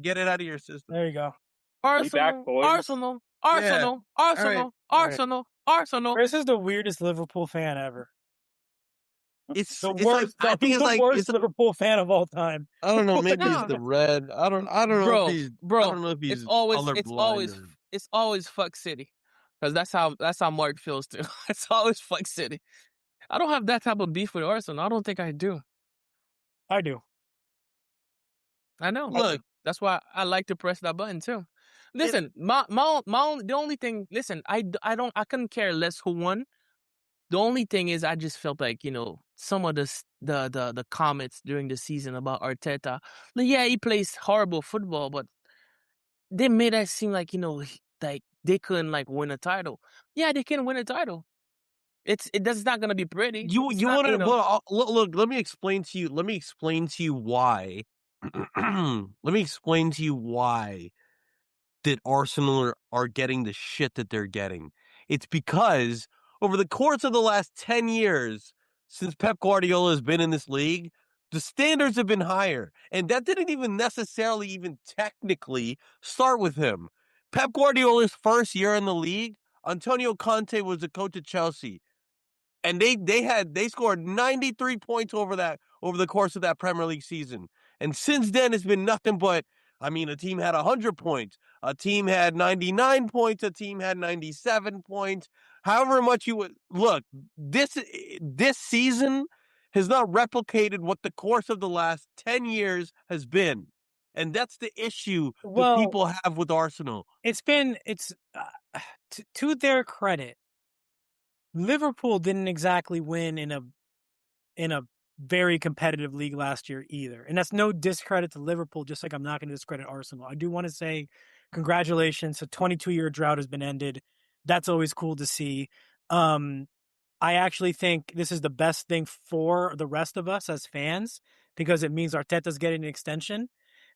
Get it out of your system. There you go. We back, Arsenal, boys. Arsenal, Yeah. Arsenal, All right. Arsenal, Arsenal, Arsenal. Chris is the weirdest Liverpool fan ever. It's The like worst, I think it's the like worst Liverpool fan of all time. I don't know. Maybe it's Nah. the red. I don't know if he's. I don't know if It's he's always, colorblind or. it's always fuck city, because that's how Mark feels too. It's always fuck city. I don't have that type of beef with Arsenal. I don't think I do. I do. I know. Look, That's why I like to press that button too. Listen, the only thing. Listen, I couldn't care less who won. The only thing is, I just felt like, some of the comments during the season about Arteta. Like, yeah, he plays horrible football, but they made it seem like, like they couldn't like win a title. Yeah, they can win a title. That's not gonna be pretty. you It's you not, want to look. Let me explain to you. Let me explain to you why. Let me explain to you why that Arsenal are getting the shit that they're getting. It's because over the course of the last 10 years, since Pep Guardiola has been in this league, the standards have been higher. And that didn't even necessarily even technically start with him. Pep Guardiola's first year in the league, Antonio Conte was the coach at Chelsea. And they scored 93 points over the course of that Premier League season. And since then, it's been nothing but, a team had 100 points. A team had 99 points. A team had 97 points. However much you would look, this season has not replicated what the course of the last 10 years has been. And that's the issue that people have with Arsenal. To their credit, Liverpool didn't exactly win in a very competitive league last year either. And that's no discredit to Liverpool, just like I'm not going to discredit Arsenal. I do want to say congratulations. A 22-year drought has been ended. That's always cool to see. I actually think this is the best thing for the rest of us as fans, because it means Arteta's getting an extension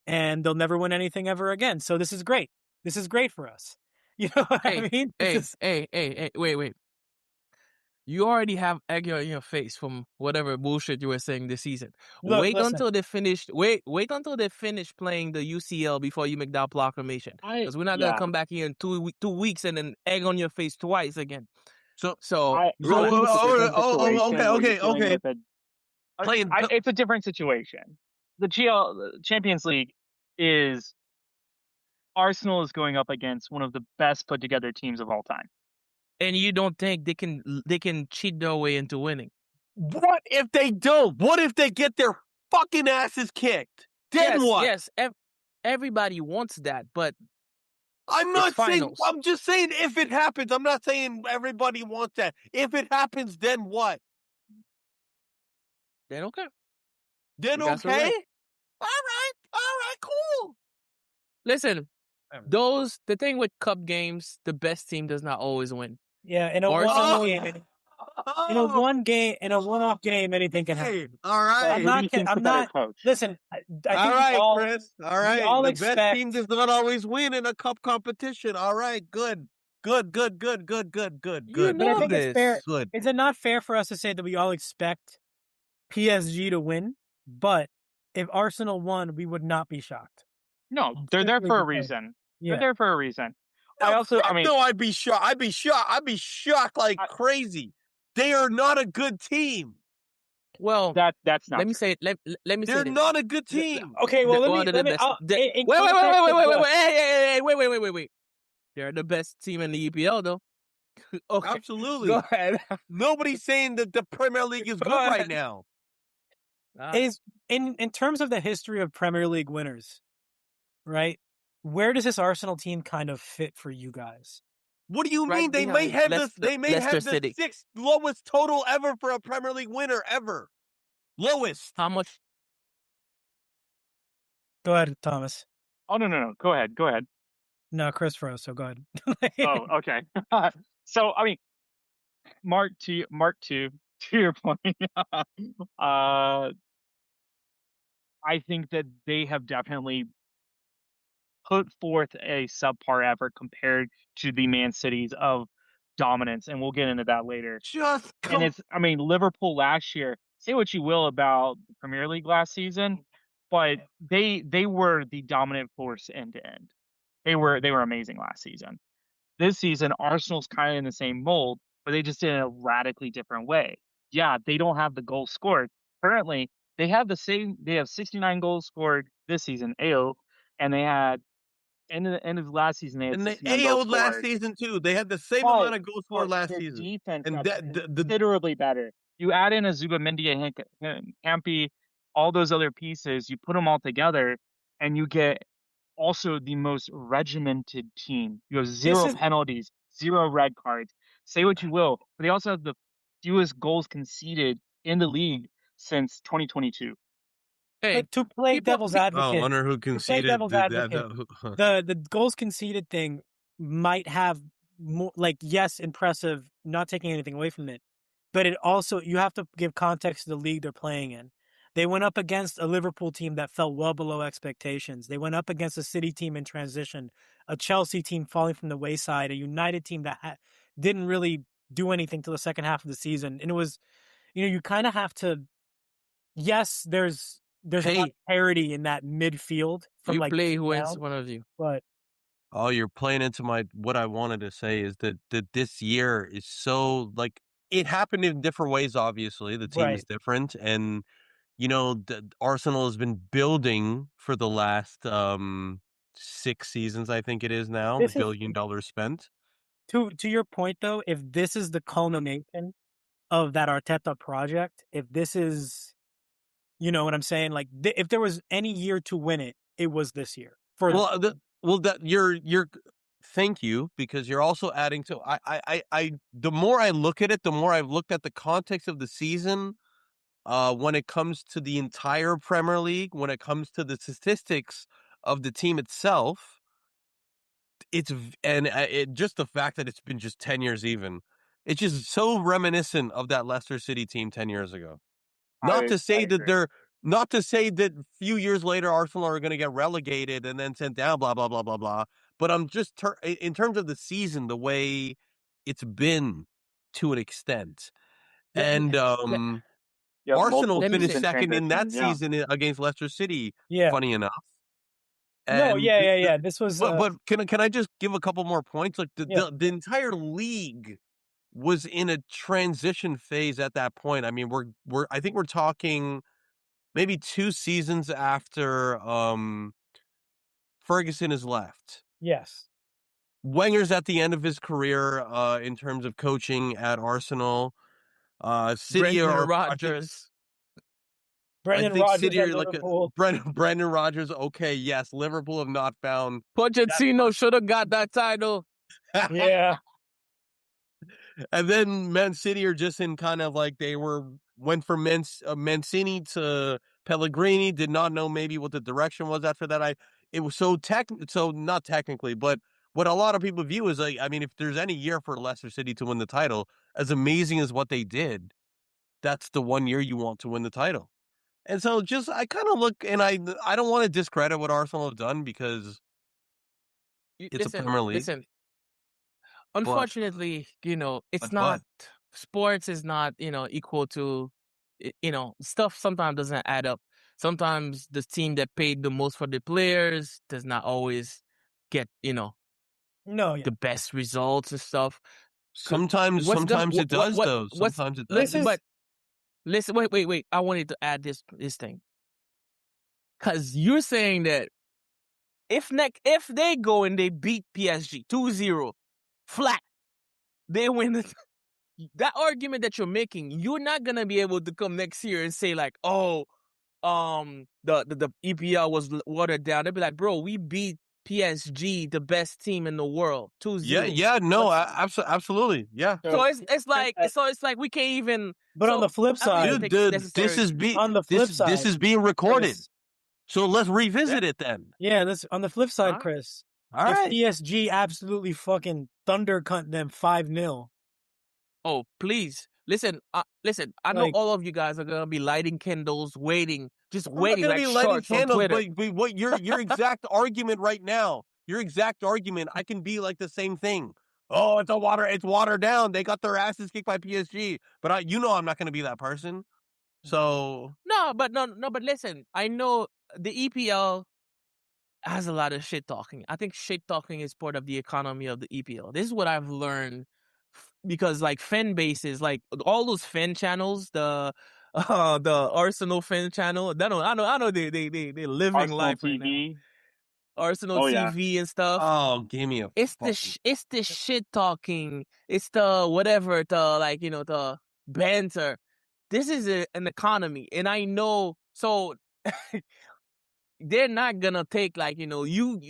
and they'll never win anything ever again. So this is great. This is great for us. You know what I mean? Hey, wait. You already have egg in your face from whatever bullshit you were saying this season. Wait until they finish playing the UCL before you make that proclamation. Because we're not gonna come back here in 2 weeks and then egg on your face twice again. Okay. It's a different situation. The Champions League is Arsenal is going up against one of the best put together teams of all time. And you don't think they can cheat their way into winning? What if they don't? What if they get their fucking asses kicked? Then what? Yes, everybody wants that, but I'm not saying. I'm just saying if it happens. I'm not saying everybody wants that. If it happens, then what? Then okay. Then okay. All right, cool. Listen, the thing with cup games, the best team does not always win. Yeah, in a one-off game, anything can happen. All right, I'm not. Listen, I think all right, Chris. All right, the best team does not always win in a cup competition. All right, good. You but I think this. It's fair. Good. Is it not fair for us to say that we all expect PSG to win? But if Arsenal won, we would not be shocked. No, they're there for a reason. Yeah. They're there for a reason. I'd be shocked. I'd be shocked like crazy. They are not a good team. Well, that's not. Let me say it. Let me say they're not a good team. Okay, well, wait. Wait. They're the best team in the EPL, though. Okay. Absolutely. Go ahead. Nobody's saying that the Premier League is good right now. Is in terms of the history of Premier League winners, right? Where does this Arsenal team kind of fit for you guys? What do you mean? They may have the sixth lowest total ever for a Premier League winner ever. Lowest. How much? Go ahead, Thomas. Oh no. Go ahead. No, Chris froze, so go ahead. Oh, okay. So Mark, to your point, I think that they have definitely put forth a subpar effort compared to the Man Cities of dominance, and we'll get into that later. Liverpool last year, say what you will about the Premier League last season, but they were the dominant force end to end. They were amazing last season. This season, Arsenal's kind of in the same mold, but they just did it in a radically different way. Yeah, they don't have the goals scored. Currently, they have the same. They have 69 goals scored this season, AO, and they had end of last season they had And they 69 goals AO'd last scored. season too. They had the same But amount of goals scored but last their season. defense And got that the considerably better. You add in a Zubamendi and Hampy, all those other pieces, you put them all together, and you get also the most regimented team. You have This zero is penalties, zero red cards. Say what you will, but they also have the fewest goals conceded in the league since 2022. Hey, to play people, devil's oh, advocate. wonder who To play conceded devil's advocate, huh. the goals conceded thing might have more, like, yes, impressive, not taking anything away from it, but it also, you have to give context to the league they're playing in. They went up against a Liverpool team that fell well below expectations. They went up against a City team in transition, a Chelsea team falling from the wayside, a United team that didn't really do anything till the second half of the season. And it was, you kind of have to. Yes, there's a lot of Hey, parity in that midfield from you like play who wins down, one of you. but oh, you're playing into what I wanted to say is that this year is so like it happened in different ways. Obviously, the team is right. different, and Arsenal has been building for the last 6 seasons. I think it is now This is $1 billion spent. to your point though. If this is the culmination of that Arteta project, if this is, you know what I'm saying, like if there was any year to win it, it was this year. For Well, that you're thank you because you're also adding to I the more I look at it, the more I've looked at the context of the season. When it comes to the entire Premier League, when it comes to the statistics of the team itself, just the fact that it's been just 10 years even, it's just so reminiscent of that Leicester City team 10 years ago. Not I to say that agree. not to say that a few years later Arsenal are going to get relegated and then sent down, blah blah blah blah blah. But I'm just in terms of the season, the way it's been to an extent, and Let, You have Arsenal multiple let me finished say, season second in that transitions. Yeah, season against Leicester City. yeah, Funny enough, no, and yeah. This was but can I just give a couple more points? Like yeah, the entire league was in a transition phase at that point. I mean, I think we're talking maybe 2 seasons after Ferguson has left. yes, Wenger's at the end of his career in terms of coaching at Arsenal. City Brendan are Rodgers, I Brendan think Rodgers City at are like Liverpool. Brendan Rodgers. Okay, yes, Liverpool have not found that. Pochettino should have got that title. Yeah, And then Man City are just in kind of like went from Mancini to Pellegrini. Did not know maybe what the direction was after that. It was so not technically, but what a lot of people view is like, I mean, if there's any year for Leicester City to win the title, as amazing as what they did, that's the one year you want to win the title. And so just I kind of look and I don't want to discredit what Arsenal have done because it's a Listen, Premier League, listen. but Unfortunately, it's but not but sports is not, equal to, stuff sometimes doesn't add up. Sometimes the team that paid the most for the players does not always get, no, yeah. the best results and stuff. sometimes What's the sometimes it does though. what's Sometimes it This does. is but listen, wait. I wanted to add this thing. Cause you're saying that if they go and they beat PSG 2-0 flat, they win that argument that you're making, you're not gonna be able to come next year and say like, oh, the EPL was watered down. They'll be like, bro, we beat PSG, the best team in the world, 2-0. Yeah, no, What's absolutely, yeah, so so, it's like we can't even. but on So the flip I don't even side, dude, think it's this necessary. is on the flip this side, is being recorded, Chris, so let's Yeah. revisit it then. yeah, this on the flip side, Huh? Chris, All if right, PSG absolutely fucking thunder cunt them 5-0, Oh, please listen. I know like, all of you guys are gonna be lighting candles, just I'm not waiting gonna like be lighting sharks on candles, Twitter. but what your exact argument right now, your exact argument, I can be like the same thing. Oh, it's watered down. They got their asses kicked by PSG, but I'm not gonna be that person. So No, but listen. I know the EPL has a lot of shit talking. I think shit talking is part of the economy of the EPL. This is what I've learned because like fan bases, like all those fan channels, the Arsenal fan channel. I know they living Arsenal life right now. TV. Arsenal Oh yeah. TV and stuff. Oh, give me a fucking. It's the shit talking. It's the whatever, the like, the banter. This is an economy, and I know so they're not gonna take like,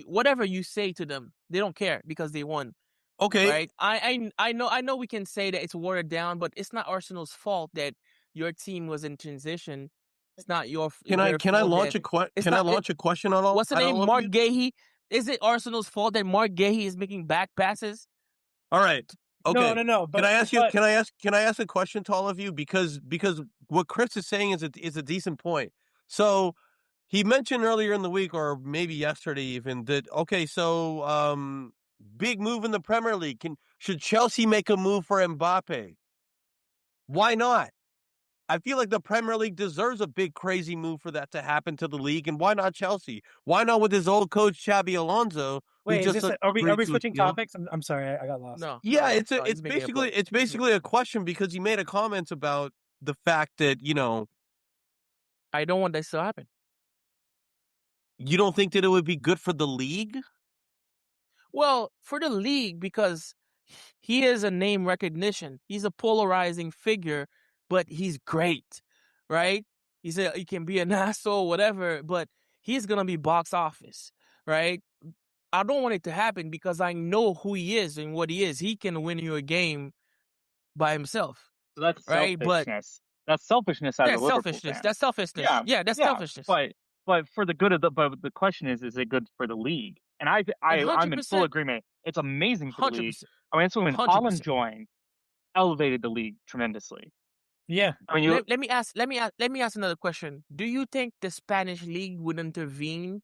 whatever you say to them, they don't care because they won, Okay, right? I know we can say that it's watered down, but it's not Arsenal's fault that your team was in transition. It's not their can I fault launch that a it's can I not. launch a question on all What's the name? of Mark you? Gahey. Is it Arsenal's fault that Mark Gahey is making back passes? All right. Okay. No. Can I ask you? But Can I ask a question to all of you? Because what Chris is saying is a decent point. So he mentioned earlier in the week, or maybe yesterday even, that okay, so big move in the Premier League. Should Chelsea make a move for Mbappe? Why not? I feel like the Premier League deserves a big crazy move for that to happen to the league, and why not Chelsea? Why not with his old coach Xabi Alonso, who wait, is just this? Are agreed we to a switching deal? topics? I'm sorry, I got lost. No, Yeah, no. He's making a point. it's basically a question because he made a comment about the fact that I don't want this to happen. you don't think that it would be good for the league. Well, for the league, because he is a name recognition. He's a polarizing figure, but he's great, right? He can be an asshole, whatever, but he's gonna be box office, right? I don't want it to happen because I know who he is and what he is. He can win you a game by himself, So that's right? But selfishness. That's selfishness as a that's Liverpool selfishness. fan. That's selfishness. Yeah, Yeah, that's yeah. selfishness. But for the good of but the question is it good for the league? And And I'm in full 100%, agreement. It's amazing for the league. 100%, I mean, so when Holland 100%. joined, elevated the league tremendously. Yeah, I mean, you Let me ask another question. Do you think the Spanish league would intervene,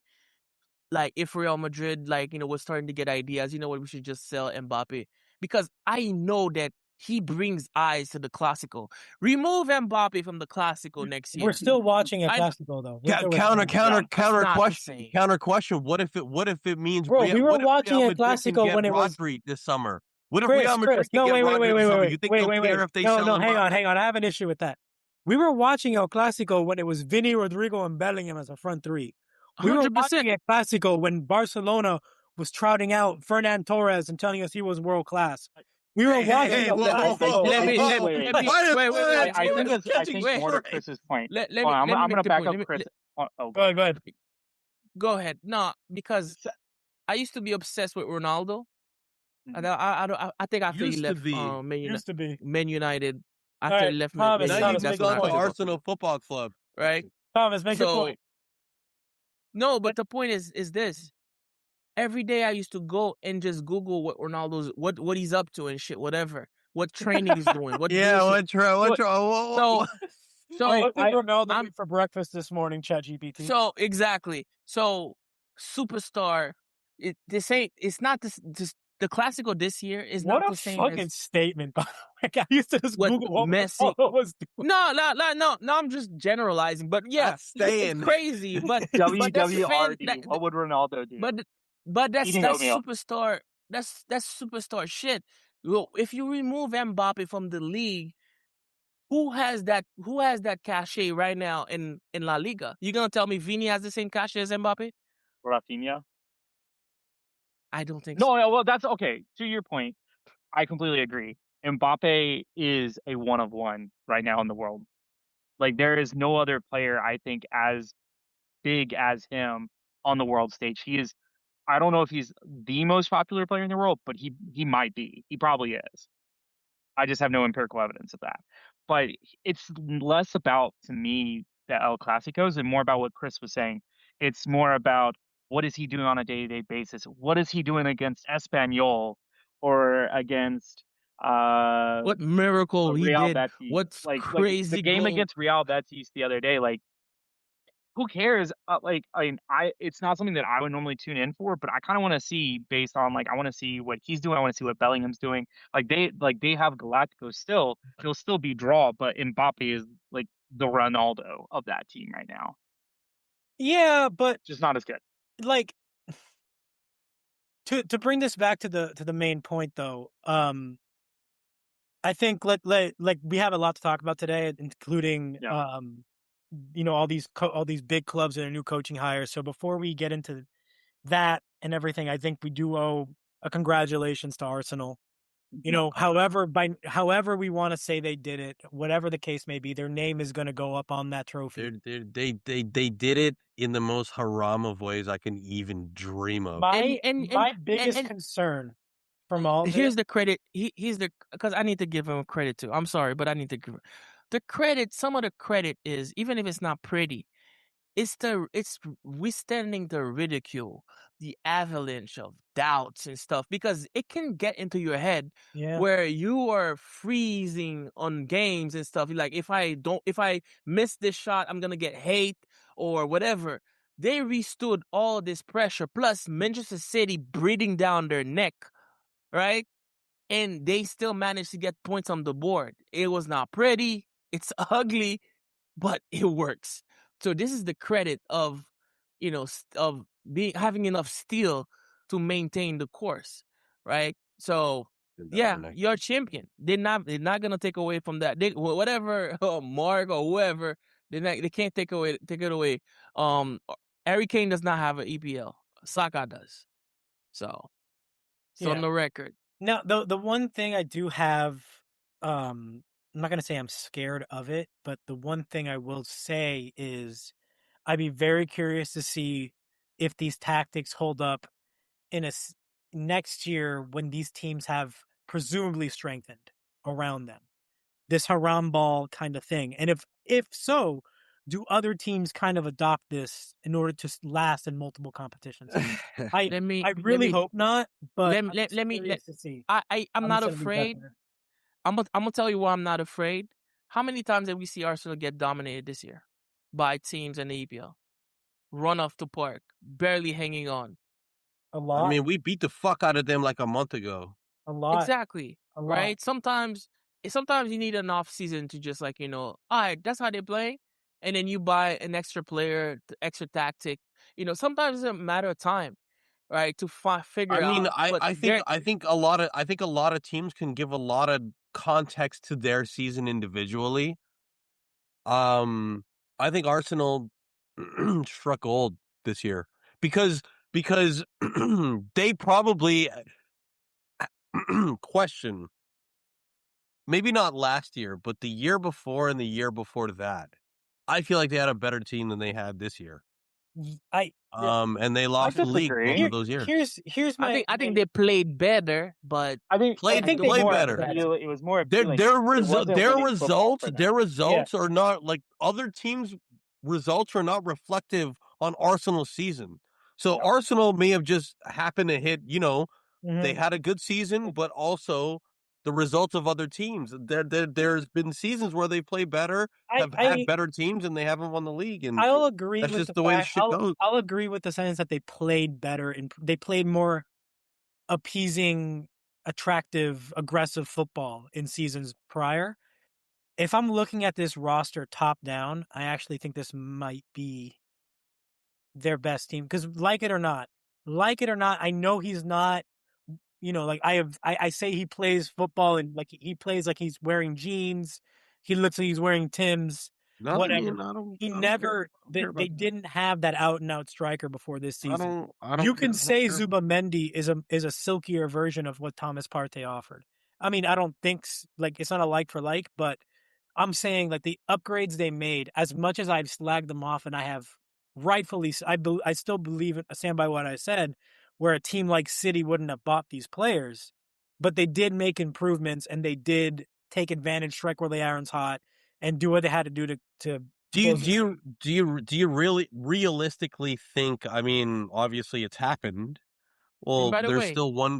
like if Real Madrid, like was starting to get ideas? You know what? We should just sell Mbappe because I know that he brings eyes to the Clasico. Remove Mbappe from the Clasico next we're year. still watching a I Clasico though. Counter question. What if it means Bro, we were what if watching Real a Madrid can Clasico get when it was Rodri this summer? What if Real Chris. Madrid can No, get wait. Rodri this summer? You think they'll care if they sell No, Mbappe? hang on. I have an issue with that. We were watching El Clasico when it was Vinny, Rodrigo, and Bellingham as a front three. We were 100%. watching a Clasico when Barcelona was trotting out Fernan Torres and telling us he was world class. We were watching a Clasico. Let me I think more to Chris's point. let me I'm make gonna the back point. up Chris. Go ahead. Go ahead. No, because I used to be obsessed with Ronaldo. And I think after he Used to left be. Used to be. Man United, after right, he left Thomas, Man Now United, you've that's moved when I on to took up. Arsenal Football Club, Right? Thomas, make your So point. no, but the point is this. Every day I used to go and just Google what Ronaldo's what he's up to and shit, whatever. What training he's doing, what yeah. bullshit. So What did Ronaldo I'm eat for breakfast this morning, ChatGPT? so exactly. So superstar. It's not this the Classical this year is What not a the same fucking as statement, by the way. I used to just what Google what Messi. Ronaldo was doing. No, I'm just generalizing, but yeah, That's staying. it's crazy. But that's WWRD. What would Ronaldo do? but that's Eating oatmeal. superstar. That's superstar shit. Well, if you remove Mbappe from the league, who has that? Who has that cachet right now in La Liga? You gonna tell me Vini has the same cachet as Mbappe? Rafinha. I don't think so. No, well, that's okay. To your point, I completely agree. Mbappe is a one of one right now in the world. Like there is no other player I think as big as him on the world stage. He is. I don't know if he's the most popular player in the world, but he might be. He probably is. I just have no empirical evidence of that. But it's less about, to me, the El Clasicos and more about what Chris was saying. It's more about what is he doing on a day-to-day basis? What is he doing against Espanyol or against What miracle he Real did? Betis? What's Like the crazy game goal? against Real Betis the other day, like who cares? It's not something that I would normally tune in for, but I kind of want to see based on I want to see what he's doing. I want to see what Bellingham's doing. They have Galacticos still. He'll still be draw, but Mbappe is like the Ronaldo of that team right now. Yeah, but Just not as good. like to bring this back to the main point though, I think like we have a lot to talk about today, including Yeah. all these big clubs and their new coaching hires. So before we get into that and everything, I think we do owe a congratulations to Arsenal. However we want to say they did it, whatever the case may be, their name is going to go up on that trophy. They did it in the most haram of ways I can even dream of. My biggest concern from all here's this, the credit. He's the because I need to give him credit too. I'm sorry, but I need to give the credit. Some of the credit is even if it's not pretty, it's withstanding the ridicule, the avalanche of doubts and stuff because it can get into your head yeah, where you are freezing on games and stuff. Like if I miss this shot, I'm gonna get hate or whatever. They withstood all this pressure, plus Manchester City breathing down their neck, right? And they still managed to get points on the board. It was not pretty. It's ugly, but it works. So this is the credit of, of having enough steel to maintain the course, right? So yeah, you're a champion. They're not gonna take away from that. Whatever Mark or whoever, they can't take it away. Harry Kane does not have an EPL. Saka does. So it's on yeah. the record. Now, the one thing I do have, I'm not going to say I'm scared of it, but the one thing I will say is I'd be very curious to see if these tactics hold up next year when these teams have presumably strengthened around them. This haram ball kind of thing. And if so, do other teams kind of adopt this in order to last in multiple competitions? I Let me I let really me hope not, but let I'm let just let me let curious to see I'm how not this gonna be afraid. better. I'm gonna tell you why I'm not afraid. How many times did we see Arsenal get dominated this year by teams in the EPL? Run off the park, barely hanging on. A I lot, mean, we beat the fuck out of them like a month ago. a lot, Exactly. a lot. Right? Sometimes you need an off season to just like, all right, that's how they play. And then you buy an extra player, extra tactic. Sometimes it's a matter of time, right? To I figure mean, out. But I think a lot of teams can give a lot of context to their season individually. I think Arsenal struck gold this year because because they probably question maybe not last year, but the year before and the year before that. I feel like they had a better team than they had this year. I And they I lost the league both disagree. of those years. here's I my think I think they played better, but I Played think they it's play did more play better. better. appeal. It was more appealing. It wasn't Their winning football for them. Yeah. results are not like other teams' results are not reflective on Arsenal's season. So No. Arsenal may have just happened to hit, they Mhm. had a good season, but also the results of other teams. There's been seasons where they play better, I have had I better teams, and they haven't won the league, and I'll agree that's with just the the way the fact. shit goes. I'll agree with the sentence that they played better and they played more appeasing, attractive, aggressive football in seasons prior. If I'm looking at this roster top down, I actually think this might be their best team because like it or not, I know he's not. Like I say he plays football and like he plays like he's wearing jeans. He looks like he's wearing Timbs. No, I Whatever. mean, He I don't care. never. I don't They, care they about that. didn't have that out and out striker before this season. I You don't care. can I don't say care. Zubamendi is a silkier version of what Thomas Partey offered. I mean, I don't think like it's not a like for like, but I'm saying like the upgrades they made, as much as I've slagged them off, and I have rightfully, I still believe it, stand by what I said, where a team like City wouldn't have bought these players, but they did make improvements and they did take advantage, strike where the iron's hot, and do what they had to do to Do you close. do you do you do you really realistically think? I mean, obviously it's happened. and Well, by the way,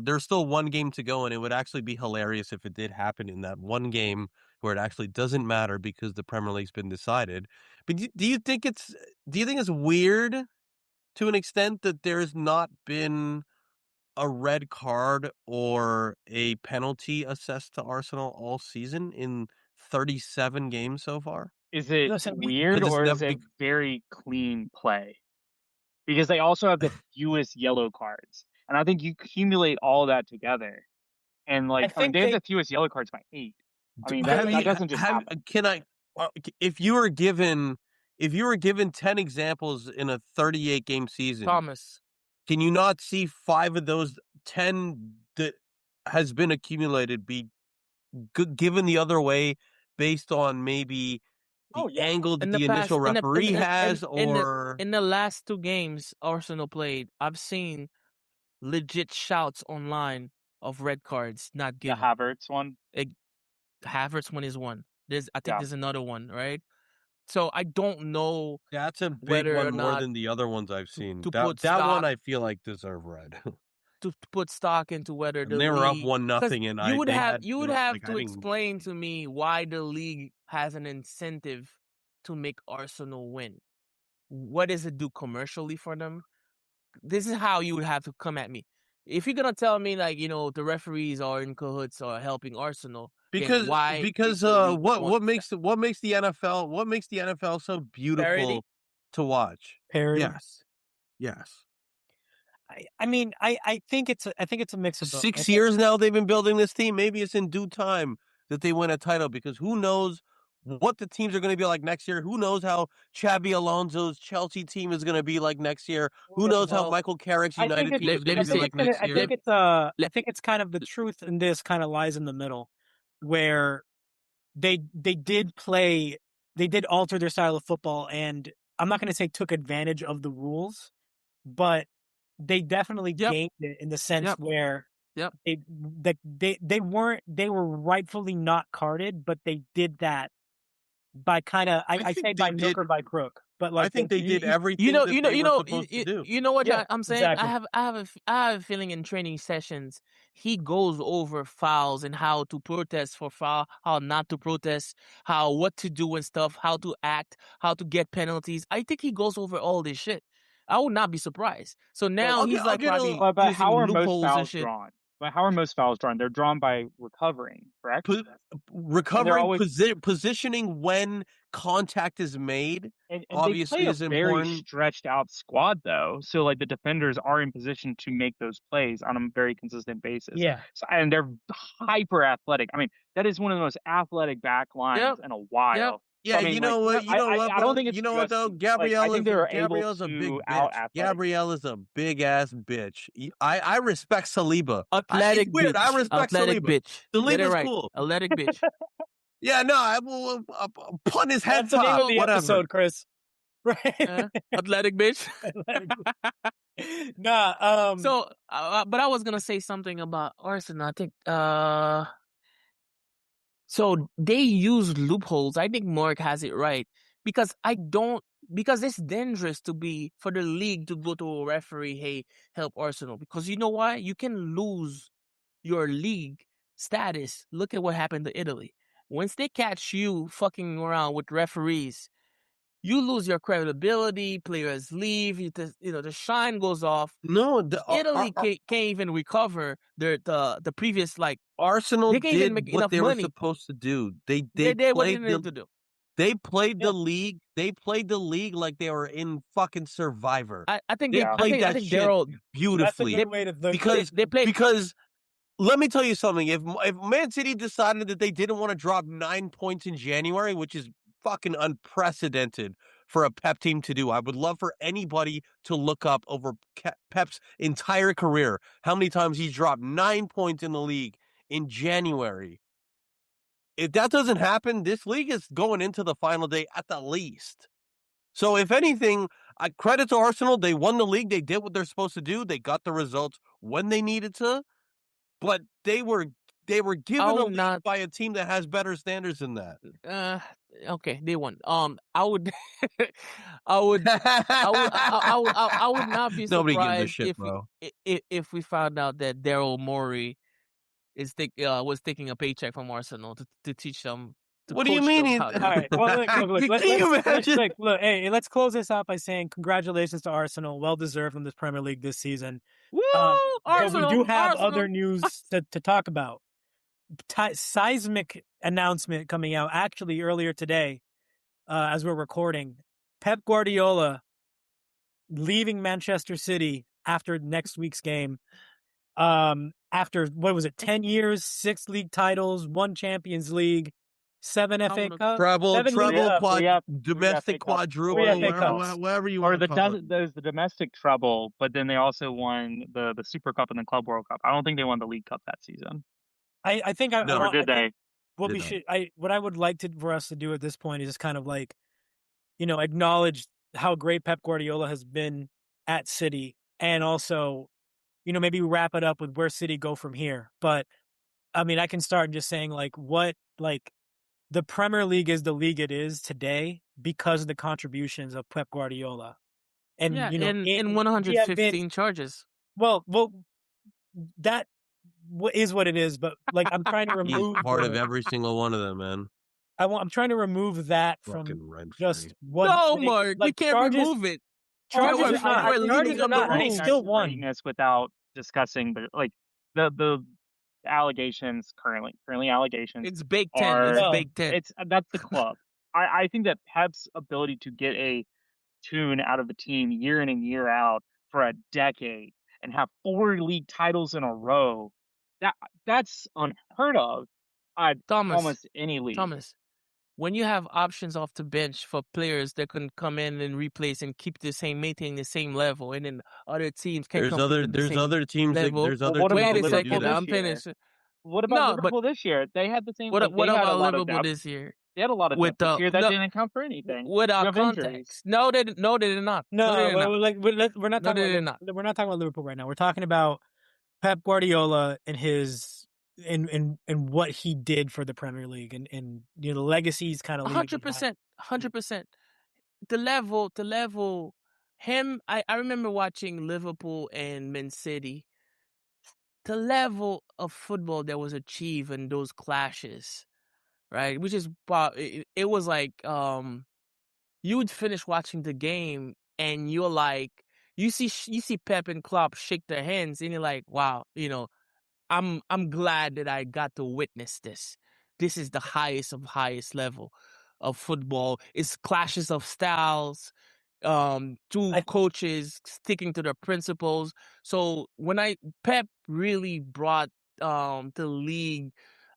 there's still one game to go, and it would actually be hilarious if it did happen in that one game where it actually doesn't matter because the Premier League's been decided. But do you think it's weird to an extent that there's not been a red card or a penalty assessed to Arsenal all season in 37 games so far? Is it Listen, weird Because it's or never is it very clean play? because they also have the fewest yellow cards. And I think you accumulate all that together. And I like, I mean, think they have they the fewest yellow cards by 8. I mean, Have that you doesn't just have happen. can I if you were given 10 examples in a 38 game season, Thomas. can you not see 5 of those 10 that has been accumulated be given the other way based on maybe the Oh yeah. angle that In the the initial past, referee has, in the or in the last 2 games Arsenal played, I've seen legit shouts online of red cards not The given. Havertz one. It, Havertz one is one. I think Yeah. there's another one, right? So I don't know that's a big whether one or more not than the other ones I've seen. to put That one stock I feel like deserve red. to put stock into whether And the they were up league, one because nothing, and they had you they would were have like I to didn't. explain to me why the league has an incentive to make Arsenal win. What does it do commercially for them? This is how you would have to come at me. If you're gonna tell me like, the referees are in cahoots or helping Arsenal, then why is Because the league what going for that? makes the NFL so Parody. beautiful to watch? Parody. Yes. I mean, I think it's a mix of both. I 6 think years now they've been building this team. Maybe it's in due time that they win a title, because who knows what the teams are going to be like next year? Who knows how Xabi Alonso's Chelsea team is going to be like next year? Who knows how Well, Michael Carrick's I think United it's team is let going me to I be think say like it's gonna next I year? think it's I let, think it's kind of the truth in this kind of lies in the middle, where they did alter their style of football, and I'm not going to say took advantage of the rules, but they definitely yep, gained it in the sense yep, where yep. they were rightfully not carded, but they did that by kind of I I think say they by nook did. or by crook, but I like think they did You, everything that they were supposed to do. you know what yeah, I'm saying. exactly. I have a feeling in training sessions he goes over fouls and how to protest for foul, how not to protest, how what to do and stuff, how to act, how to get penalties. I think he goes over all this shit. I would not be surprised. So But now I'll he's like get a probably But how using are most loopholes and fouls shit. drawn? But how are most fouls drawn? They're drawn by recovering, correct? po- And they're recovering always positioning when contact is made and they play obviously a is very important. stretched out squad though. So like the defenders are in position to make those plays on a very consistent basis. yeah, So, and they're hyper athletic. I mean, that is one of the most athletic back lines Yep, in a yep, while. So Yeah, I mean, you like know what? You know what, I don't bro? think You it's know what just though? like I think they're able Gabrielle is a to big out bitch. athletic. Gabrielle is a big ass bitch. I respect Saliba. It's athletic weird. I bitch, respect Saliba. Get it Saliba's right, cool. athletic bitch. Yeah, no, I will punt his head that's the name top. of So the Whatever. episode, Chris. Right? athletic bitch. Nah, So, but I was gonna say something about Arsenal. I think, so they use loopholes. I think Mark has it right because because it's dangerous for the league to go to a referee, hey, help Arsenal, because you know why? You can lose your league status. Look at what happened to Italy. Once they catch you fucking around with referees, you lose your credibility. Players leave. The shine goes off. No, Italy can't even recover the previous, like, Arsenal they can't even did make what enough they were money. supposed to do. They did what they needed to do. They played yeah, the league. They played the league like they were in fucking Survivor. I think They Yeah. played I that think shit Daryl, that's a beautifully good way to look. because they played. because let me tell you something. If Man City decided that they didn't want to drop 9 points in January, which is fucking unprecedented for a Pep team to do, I would love for anybody to look up over Pep's entire career how many times he's dropped 9 points in the league in January. If that doesn't happen, this league is going into the final day at the least. So if anything, credit to Arsenal. They won the league. They did what they're supposed to do. They got the results when they needed to. But they were I given a would lead not. by a team that has better standards than that. Uh, okay, they won. I would, I would, I would not be Nobody gives a surprised shit, bro. if we found out that Daryl Morey was taking a paycheck from Arsenal to teach them, to What do you coach mean? them how All to. right. Well, look. Can you imagine? Look. Hey, let's close this out by saying congratulations to Arsenal. Well deserved from this Premier League this season. Woo, But we do Arsenal, have other Arsenal. news to talk about. Seismic announcement coming out actually earlier today, as we're recording. Pep Guardiola leaving Manchester City after next week's game. After what was it, 10 years, 6 league titles, 1 Champions League, 7 FA Cup, Treble, 7 league, treble, Three F, domestic FA Cups, Three quadruple, FA whatever, Cups. whatever you or want to call it. there's the domestic treble, but then they also won the Super Cup and the Club World Cup. I don't think they won the League Cup that season. I think I No. Or want. did I think they? what Did we not. should, what I would like for us to do at this point is just kind of like, acknowledge how great Pep Guardiola has been at City, and also, maybe wrap it up with where City go from here. But I mean, I can start just saying the Premier League is the league it is today because of the contributions of Pep Guardiola. And Yeah, in in we have 115 charges. well, that is what it is. But I'm trying to He's remove part of every single one of them, man. I'm trying to remove that from Fucking rent just free. what. No, Mark, we can't charges. remove it. Charges We're- are not. we're leaving Charges are on the not. They room. still won. Greatness without discussing the allegations currently allegations It's Big Ten. are It's Well, Big Ten. that's the club. I think that Pep's ability to get a tune out of the team year in and year out for a decade and have 4 league titles in a row, that's unheard of at almost any league. Thomas, when you have options off the bench for players that can come in and replace and maintain the same level, and then other teams can There's compete other at the there's same other teams that level. there's other what teams about Wait a that can do Liverpool second, that. I'm this year? finished. What about No, but Liverpool this year? They had the same. what They had a about lot of Liverpool depth. this year? They had a lot of With depth this the year that no, didn't count for anything. without You have injuries. context. No, they did not. No, they did not. we're not No, talking they did about. not. We're not talking about Liverpool right now. We're talking about Pep Guardiola and his and what he did for the Premier League, and the legacies kind of leaving behind. 100%. The level. Him. I remember watching Liverpool and Man City. The level of football that was achieved in those clashes, right? Which is it was like you would finish watching the game and you're like you see Pep and Klopp shake their hands and you're like, wow, I'm glad that I got to witness this. This is the highest level of football. It's clashes of styles, two coaches sticking to their principles. So when Pep really brought the league,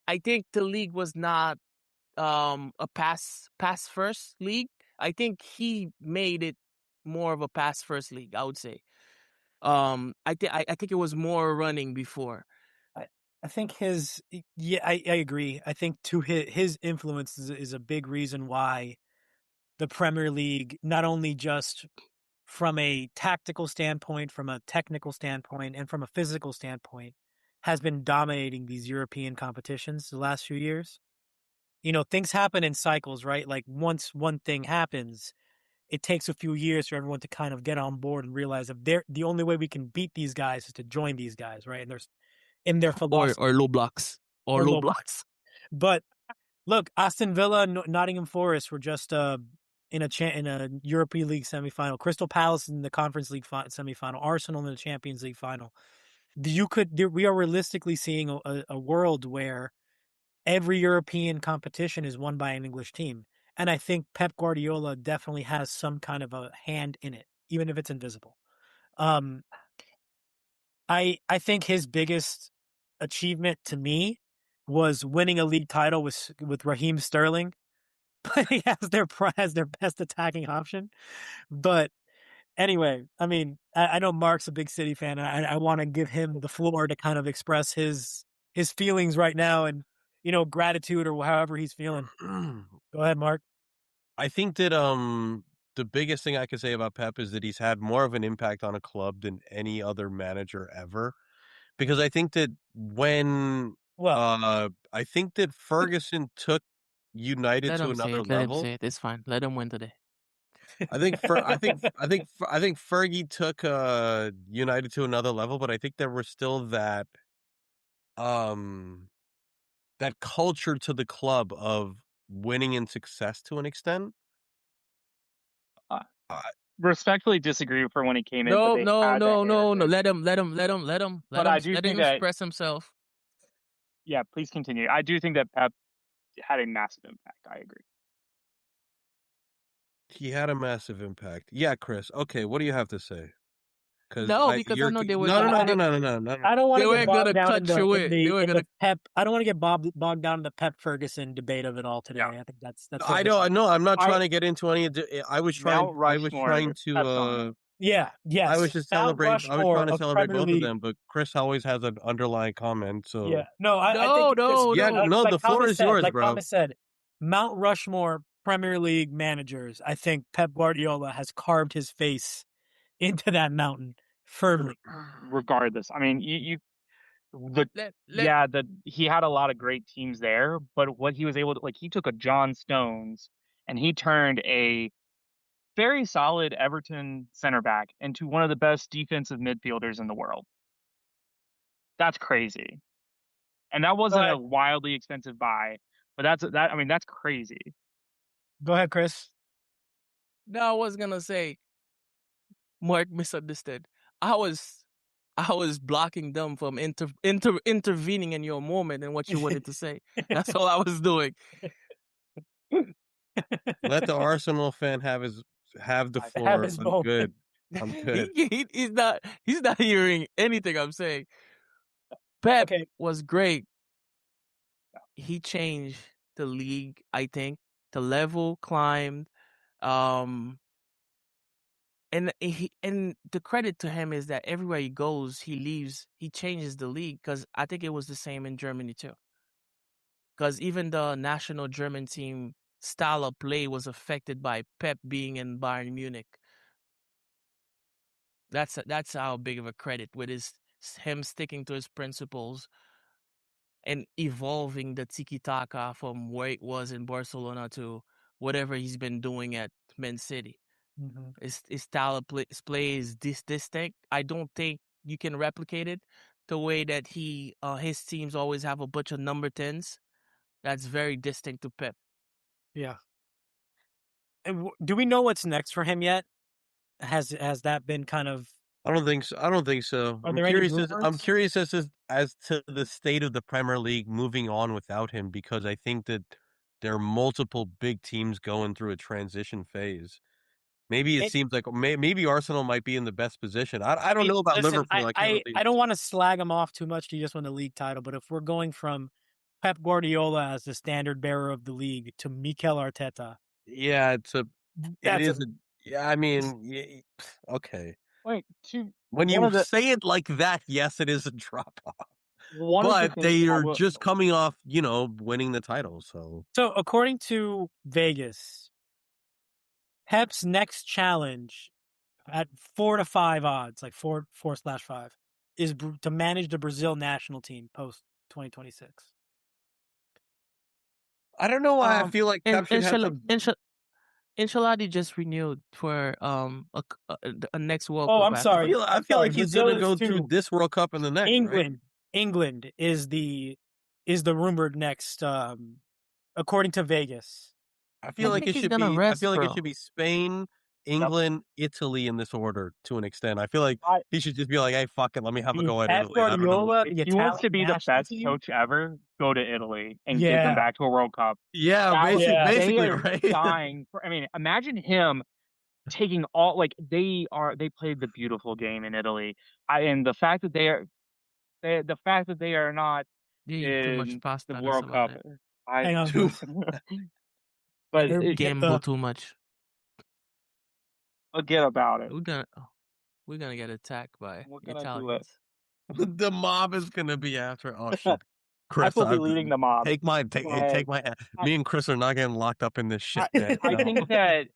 I think the league was not a pass first league. I think he made it more of a pass first league, I would say. I think it was more running before. I think I agree. I think to his influence is a big reason why the Premier League, not only just from a tactical standpoint, from a technical standpoint, and from a physical standpoint, has been dominating these European competitions the last few years. Things happen in cycles, right? Like once one thing happens, it takes a few years for everyone to kind of get on board and realize that the only way we can beat these guys is to join these guys, right? And there's in their philosophy or low blocks or low low blocks. But look, Aston Villa, Nottingham Forest were just in a European League semifinal. Crystal Palace in the Conference League semifinal. Arsenal in the Champions League final. We are realistically seeing a world where every European competition is won by an English team, and I think Pep Guardiola definitely has some kind of a hand in it, even if it's invisible. I think his biggest achievement to me was winning a league title with Raheem Sterling. But he has their best attacking option. But anyway, I mean, I know Mark's a big City fan, and I want to give him the floor to kind of express his feelings right now, and gratitude or however he's feeling. Go ahead, Mark. I think that the biggest thing I could say about Pep is that he's had more of an impact on a club than any other manager ever. Because I think that I think that Ferguson took United Let to him say another it. Let him level. say it. It's fine. Let him win today. I think Fergie took United to another level, but I think there was still that culture to the club of winning and success to an extent. Respectfully disagree for when he came in. No. But they had that heritage. Let him But I do let think him that express himself. yeah, please continue. I do think that Pep had a massive impact. I agree. He had a massive impact. Yeah, Chris. Okay, what do you have to say? Because No, because I know they were gonna I don't want they to get were gonna bogged down in cut you in. They were the gonna. Pep. I don't want to get bogged down in the Pep Ferguson debate of it all today. Yeah. I think that's I don't know. I'm not I trying to get into any. I was trying. Mount I was trying Rushmore, Pep's on to. it. Yeah, I was yes. just Mount celebrate. I was Rushmore trying to of celebrate Premier both of League. them, but Chris always has an underlying comment. So Yeah, no, I No, think just no, yeah, no. no. like The floor Thomas is said, yours, bro. Mount Rushmore Premier League managers. I think Pep Guardiola has carved his face into that mountain firmly. Regardless, I mean, you the Let he had a lot of great teams there, but what he was able to like, he took a John Stones and he turned a very solid Everton center back into one of the best defensive midfielders in the world. That's crazy. And that Go wasn't a ahead, wildly expensive buy, but I mean, that's crazy. go ahead, Chris. no, I was gonna say Mark misunderstood. I was I was blocking them from intervening in your moment and what you wanted to say. That's all I was doing. Let the Arsenal fan have the Have floor. his I'm moment. good. I'm good. He's not hearing anything I'm saying. Pep Okay, was great. He changed the league, I think. The level climbed. Um and the credit to him is that everywhere he goes, he leaves, he changes the league, because I think it was the same in Germany too. Because even the national German team style of play was affected by Pep being in Bayern Munich. That's how big of a credit with him sticking to his principles and evolving the tiki taka from where it was in Barcelona to whatever he's been doing at Man City. mhm. His style of play is distinct. I don't think you can replicate it the way that his teams always have a bunch of number 10s. That's very distinct to Pep. Yeah. And do we know what's next for him yet? Has that been kind of? I don't think so. I don't think so. Are there any I'm rumors? curious as to the state of the Premier League moving on without him, because I think that there are multiple big teams going through a transition phase. Maybe it It, seems like maybe Arsenal might be in the best position. I I don't mean, know about listen, Liverpool. I can't really. I don't want to slag him off too much. He just won the league title, but if we're going from Pep Guardiola as the standard bearer of the league to Mikel Arteta, Yeah, it that's a is a. Yeah, I mean, okay. Wait, to When you say it like that, yes, it is a drop off. one of the But things they I are will just coming off, winning the title. So so. According to Vegas, Pep's next challenge at 4 to 5 odds, like 4/5, is to manage the Brazil national team post 2026. I don't know why I feel like And Pep should have some. Ancelotti just renewed for a next World Oh, Cup I'm after sorry. this. I I'm feel sorry. like he's Brazil gonna is go through two. this World Cup and the next, right? England is the rumored next, according to Vegas. I I feel like think it he's should gonna be. I rest, feel like it bro. should be Spain, Yep. England, Italy in this order to an extent. I feel like I he should just be like, "Hey, fuck it, let me have a The go at Pep Italy." I don't know. Guardiola, if the he wants to Italian be the national best team. coach ever, go to Italy and take them Yeah, back to a World Cup. Yeah, That would yeah. they basically, are right? dying for. I mean, imagine him taking they played the beautiful game in Italy. And the fact that they are not They eat too much in the pasta. That's World about Cup, it. I Hang on, Too. Chris. but Here we it, get Gamble too much. forget about it. We're gonna get attacked by We're gonna do it. Italians. The mob is gonna be after. Oh shit, I Chris, will be leading the mob, but take my. I Me and Chris are not getting locked up in this shit, I, man. I No. think that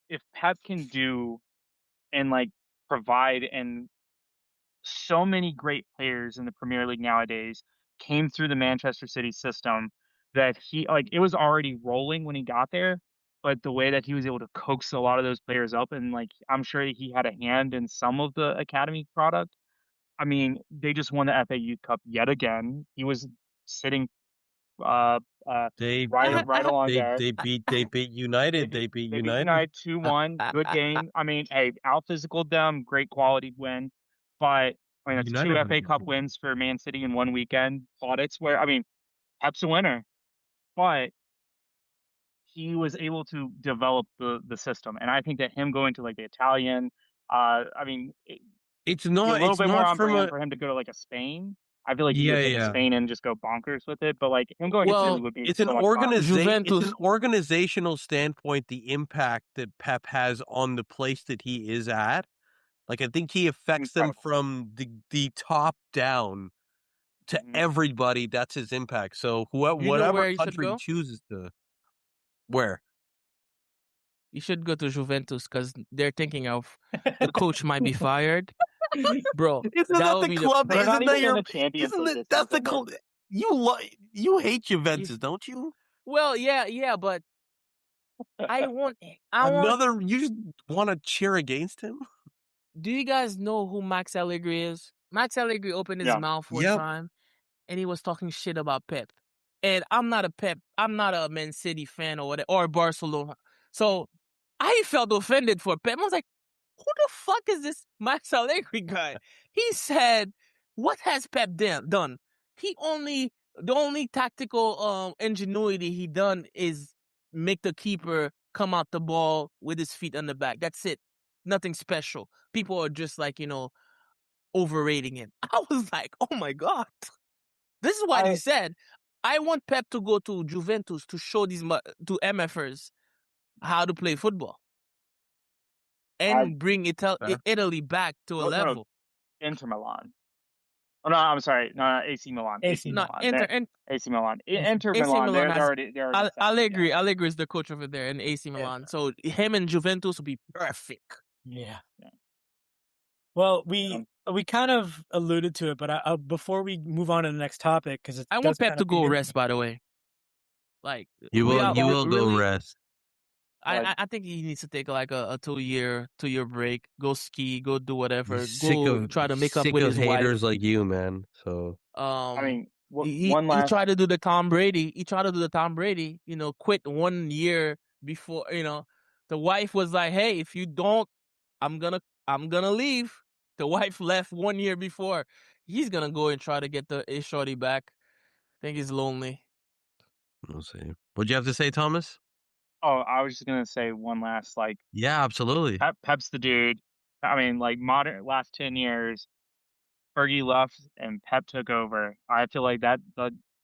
if Pep can do and like provide, and so many great players in the Premier League nowadays came through the Manchester City system, that he like it was already rolling when he got there, but the way that he was able to coax a lot of those players up, and like I'm sure he had a hand in some of the academy product. I mean, they just won the FA Youth Cup yet again. He was sitting uh They right they right along there. they beat United. They They beat they beat United. United 2-1. Good game. I mean, hey, out physical them, great quality win. But I mean, that's two United was FA Cup wins for Man City in one weekend. Plaudits where I mean, Pep's a winner. But he was able to develop the system, and I think that him going to like the Italian, I mean, It's be a not. little It's bit more not on from brand a. for him to go to like a Spain. I feel like he Yeah, would take a yeah. Spain and just go bonkers with it. But like him going to Italy Well, would be It's an so much fun. It's Juventus. an organizational standpoint. The impact that Pep has on the place that he is at, like I think he affects them Incredible. from the top down to Mhm. everybody. That's his impact. So whoever, You know whatever where you should country go? chooses to, where You should go to Juventus because they're thinking of the coach might be fired, bro. isn't That that would the be the club? They're not Isn't that even in your? the Champions Isn't League that this that's the season. club? You hate Juventus, don't you? well, yeah, but I want. Another, you just want to cheer against him? Do you guys know who Max Allegri is? Max Allegri opened his Yeah. mouth one Yep. time and he was talking shit about Pep. And I'm not a Man City fan or whatever, or Barcelona. So I felt offended for Pep. I was like, who the fuck is this Max Allegri guy? He said, what has Pep done? The only tactical ingenuity he done is make the keeper come out the ball with his feet on the back. That's it. Nothing special. People are just like, overrating him. I was like, oh my God. This is what he said. I want Pep to go to Juventus to show to MFers how to play football and bring Fair. Italy back to a No, level. Inter Milan. Oh no, I'm sorry. No, AC Milan. AC No, Milan. AC Milan. Inter AC Milan. Milan They're has already set, Allegri. yeah. Allegri is the coach over there in AC Milan. So him and Juventus will be perfect. Yeah. Yeah. Well, we kind of alluded to it, but before we move on to the next topic, because I want Pep to go rest. By the way, like You will go really, rest. I think he needs to take like a 2-year break. Go ski. Go do whatever. He's Try to make up sick with of his haters wife. like you, man. So I mean, He tried to do the Tom Brady. He tried to do the Tom Brady. Quit 1 year before. The wife was like, "Hey, if you don't, I'm gonna leave." The wife left 1 year before. He's gonna go and try to get his shorty back. I think he's lonely. we'll see. What'd you have to say, Thomas? Oh, I was just gonna say one last Yeah, absolutely. Pep's the dude. I mean, like modern last 10 years, Fergie left and Pep took over. I feel like that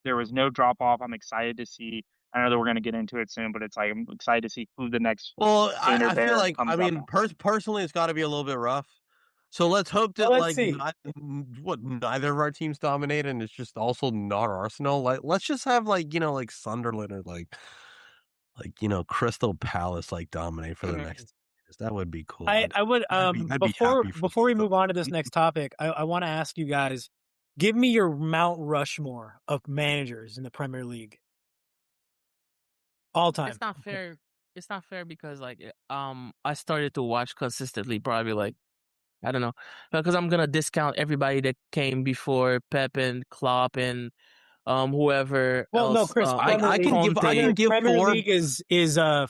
there was no drop off. I'm excited to see. I know that we're gonna get into it soon, but it's like I'm excited to see who the next Well, Painter I feel Bear like, I comes up. mean, personally, it's got to be a little bit rough. So let's hope that, Well, let's see. neither of our teams dominate, and it's just also not Arsenal. Like, let's just have like Sunderland or Crystal Palace dominate for the next years. That would be cool. I would I'd be before happy for before we them. move on to this next topic, I want to ask you guys, give me your Mount Rushmore of managers in the Premier League. All time. It's not fair. It's not fair because I started to watch consistently probably I don't know, because I'm gonna discount everybody that came before Pep and Klopp and whoever Well, no, else. Chris, I can give Premier 4. League is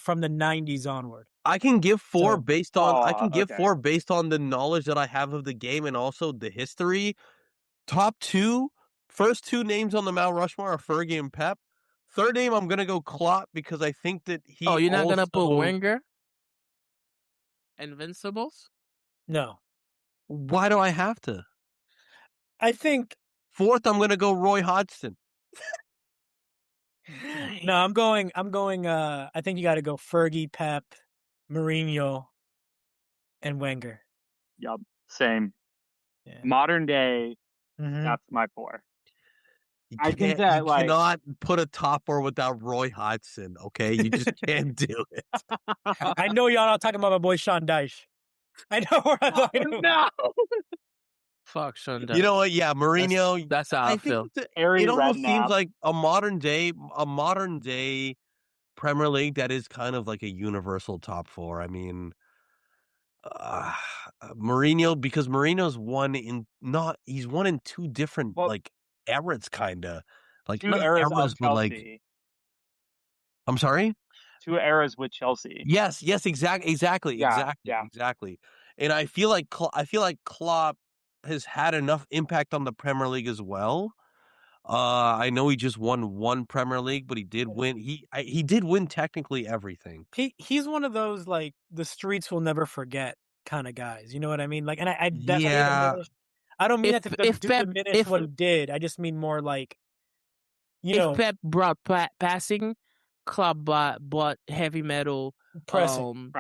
from the 90s onward. I can give 4 So- based on okay. 4 based on the knowledge that I have of the game and also the history. First 2 names on the Mount Rushmore are Fergie and Pep. Third name, I'm gonna go Klopp because I think that he. Oh, you're not gonna put also- Wenger? Invincibles? No, Why do I have to? I think Fourth, I'm gonna go Roy Hodgson. no. I'm going. I think you got to go Fergie, Pep, Mourinho, and Wenger. Yup, same. Yeah. Modern day, Mhm. that's my 4. You I think that, you cannot put a top 4 without Roy Hodgson. Okay, you just can't do it. I know y'all not talking about my boy Sean Dyche. I know where I'm talking about. No. Fuck Sean Dyche. You know what? Yeah, Mourinho. That's how I feel. think Harry it almost Redknapp. seems like a modern day Premier League that is kind of like a universal top 4. I mean, Mourinho, because Mourinho's he's won in 2 different eras, kinda. Like 2 not eras eras, of but Chelsea. I'm sorry? 2 eras with Chelsea. Yes, exactly. Yeah. And I feel like Klopp has had enough impact on the Premier League as well. I know he just won one Premier League, but he did win. He did win technically everything. He's one of those like the streets will never forget kind of guys. You know what I mean? Like, and I Yeah, I don't mean If that if to Pep diminish if what he did. I just mean more like, you if know, Pep brought passing, Klopp bought heavy metal pressing.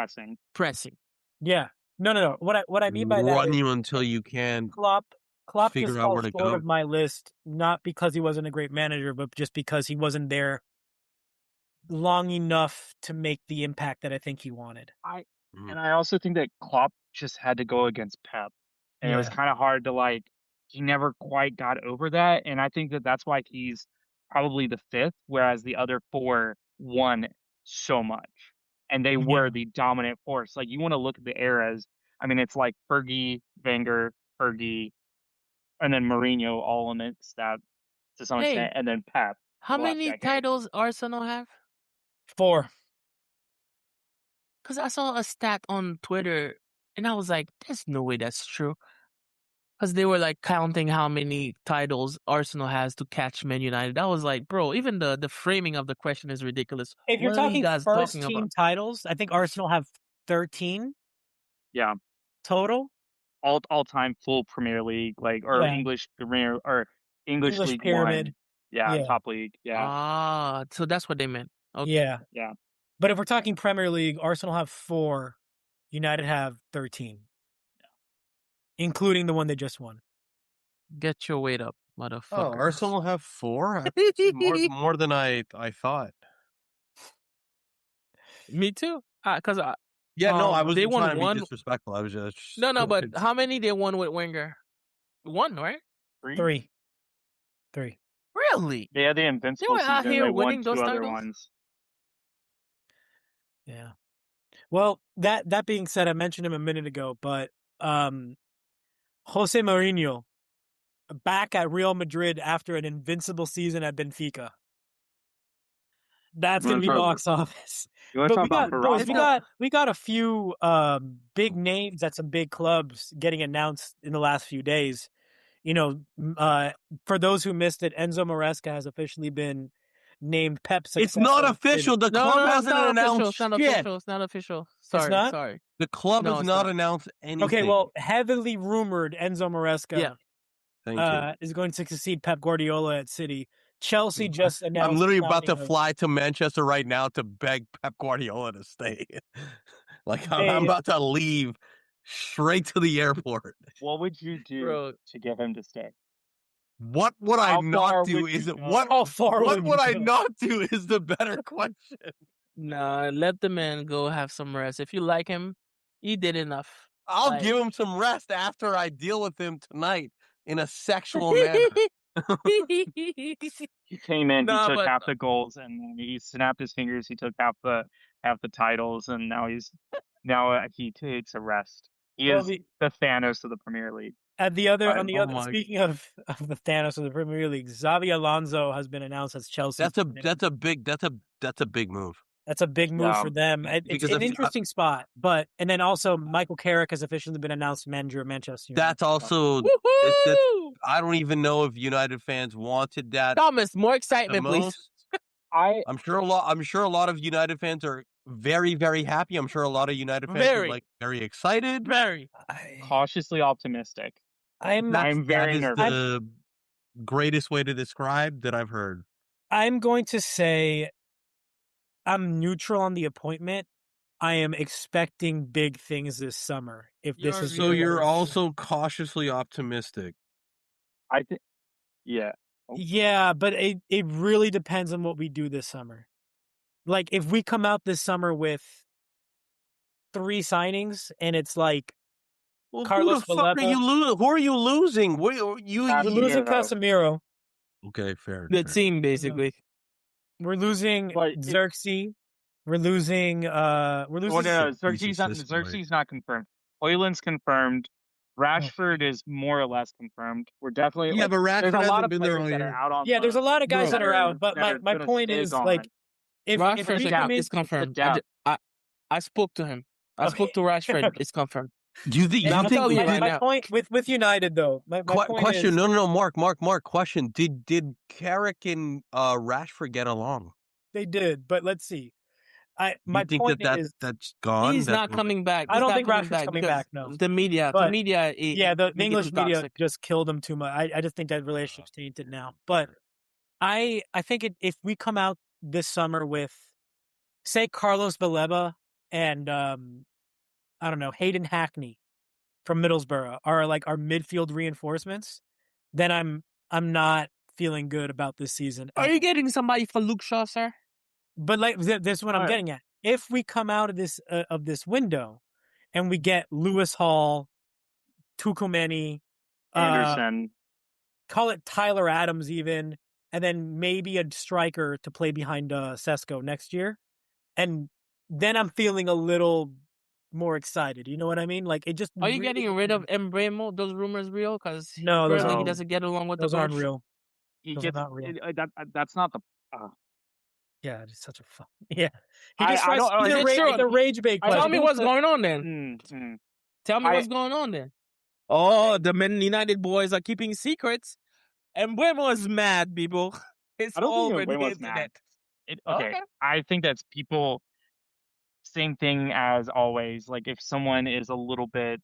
Pressing. Yeah. No. What I mean by that run is you until you can Klopp just figure out where falls to short go. of my list, not because he wasn't a great manager, but just because he wasn't there long enough to make the impact that I think he wanted. And I also think that Klopp just had to go against Pep, and it was Yeah. kind of hard to like. He never quite got over that, and I think that that's why he's probably the fifth, whereas the other four won so much, and they were Yeah. the dominant force. Like you want to look at the eras. I mean, it's like Fergie, Wenger, Fergie, and then Mourinho all in its that to some Hey, extent, and then Pep. how The last many decade. titles Arsenal have? 4. Because I saw a stat on Twitter, and I was like, "There's no way that's true." Because they were like counting how many titles Arsenal has to catch Man United. I was like, bro, even the framing of the question is ridiculous. If you're What are you talking guys first talking team about? titles, I think Arsenal have 13 Yeah, total. all time full Premier League, like or Yeah. English Premier or English English League pyramid. One. Yeah, Yeah. top league. Yeah, Ah, so that's what they meant. Okay. Yeah. yeah. But if we're talking Premier League, Arsenal have 4, United have 13, including the one they just won. Get your weight up, Oh, motherfuckers. Arsenal have 4? More than I thought. Me too. Because Yeah, no, I they wasn't won trying to be one. disrespectful. I was just No, but how many they won with Wenger? One, right? 3. Really? They had the They invincible were out season. here They won winning those 2 other titles. ones. Yeah. Well, that being said, I mentioned him a minute ago, but Jose Mourinho back at Real Madrid after an invincible season at Benfica. That's gonna be box office. You want to But talk we got about boys, Barranco? we got a few big names at some big clubs getting announced in the last few days. You know, for those who missed it, Enzo Maresca has officially been named Pep's It's successor. not official. The No, club it's hasn't not official. announced It's not shit. official. It's not official. It's not? Sorry. The club No, has it's not not. announced anything. Okay, well, heavily rumored Enzo Maresca Yeah. Thank you. is going to succeed Pep Guardiola at City. Chelsea just announced. I'm literally about to signing of- fly to Manchester right now to beg Pep Guardiola to stay. Like I'm They- about to leave straight to the airport. What would you do Bro. to get him to stay? What would I How far not do? would Is you it go? what? How far What would would you I go? not do? Is the better question. Nah, let the man go have some rest. If you like him, he did enough. I'll Like- give him some rest after I deal with him tonight in a sexual manner. He came in, Nah, he took but- half the goals, and then he snapped his fingers. He took half the titles, and now he takes a rest. He Well, is the Thanos of the Premier League. At the other, Fine. on the Oh other, my- speaking of the Thanos of the Premier League, Xavi Alonso has been announced as Chelsea. That's a big move. That's a big move Yeah. for them. It's Because an if- interesting spot, and then also Michael Carrick has officially been announced manager of Manchester United. That's also Woohoo! I don't even know if United fans wanted that Thomas, more the excitement, please. most. I'm sure a lot of United fans are very, very happy. I'm sure a lot of United fans Very. are very excited. Very. cautiously optimistic. I'm I'm very that is nervous. the greatest way to describe that I've heard. I'm going to say I'm neutral on the appointment. I am expecting big things this summer. If this You're- is So you're realistic. also cautiously optimistic. I think, yeah. Yeah, but it really depends on what we do this summer. Like if we come out this summer with 3 signings and it's like Well, Carlos who the fuck are Baleba. you Who are you losing? we're losing Casemiro. Casemiro, Okay, fair. The fair. team, basically. we're losing But it- Xerxes, we're losing Well, no, Xerxes Xerxes not confirmed. Hoyland's confirmed. Rashford is more or less confirmed. We're definitely Yeah, but Rashford there's a lot hasn't of been there players all that year. are out on. Yeah, there's a lot of guys Bro. that are out, but that my are gonna point stay is gone. like if Rashford we come in, is confirmed. depth. I spoke to him. I spoke to Rashford. Okay. It's confirmed. Do you think? Now, You I'm think? telling you right My now. point with United though, my point Question? is No. Mark. Question. Did Carrick and Rashford get along? they did, but let's see. You My think point that's is gone? He's not coming back. I He's don't not think coming Rashford's back coming because back. No, the media, but yeah, the make it too English media toxic. just killed him too much. I just think that relationship's tainted now. But I think if we come out this summer with say Carlos Baleba and I don't know, Hayden Hackney from Middlesbrough are like our midfield reinforcements, then I'm not feeling good about this season. Are you getting somebody for Luke Shaw, sir? But like this is what I'm Alright. getting at. If we come out of this window and we get Lewis Hall, Tukumeni, Anderson. call it Tyler Adams even, and then maybe a striker to play behind Sesko next year, and then I'm feeling a little more excited. You know what I mean? Like it just Are you really getting rid of Embremo? Those rumors real? Because no, those apparently he No. doesn't get along with the those aren't bench. real. He Those are gets not real. that's not the. Yeah, it's such a fun. Yeah, he I just tries. don't. He's Is a it rage. true? He's a rage bait player. Tell me what's going on then. Tell me I- what's going on then. Oh, the Men United boys are keeping secrets. Embremo is mad, people. It's I don't all think over the Embuemo's mad. internet. Okay. Okay. I think that's people. Same thing as always. Like if someone is a little bit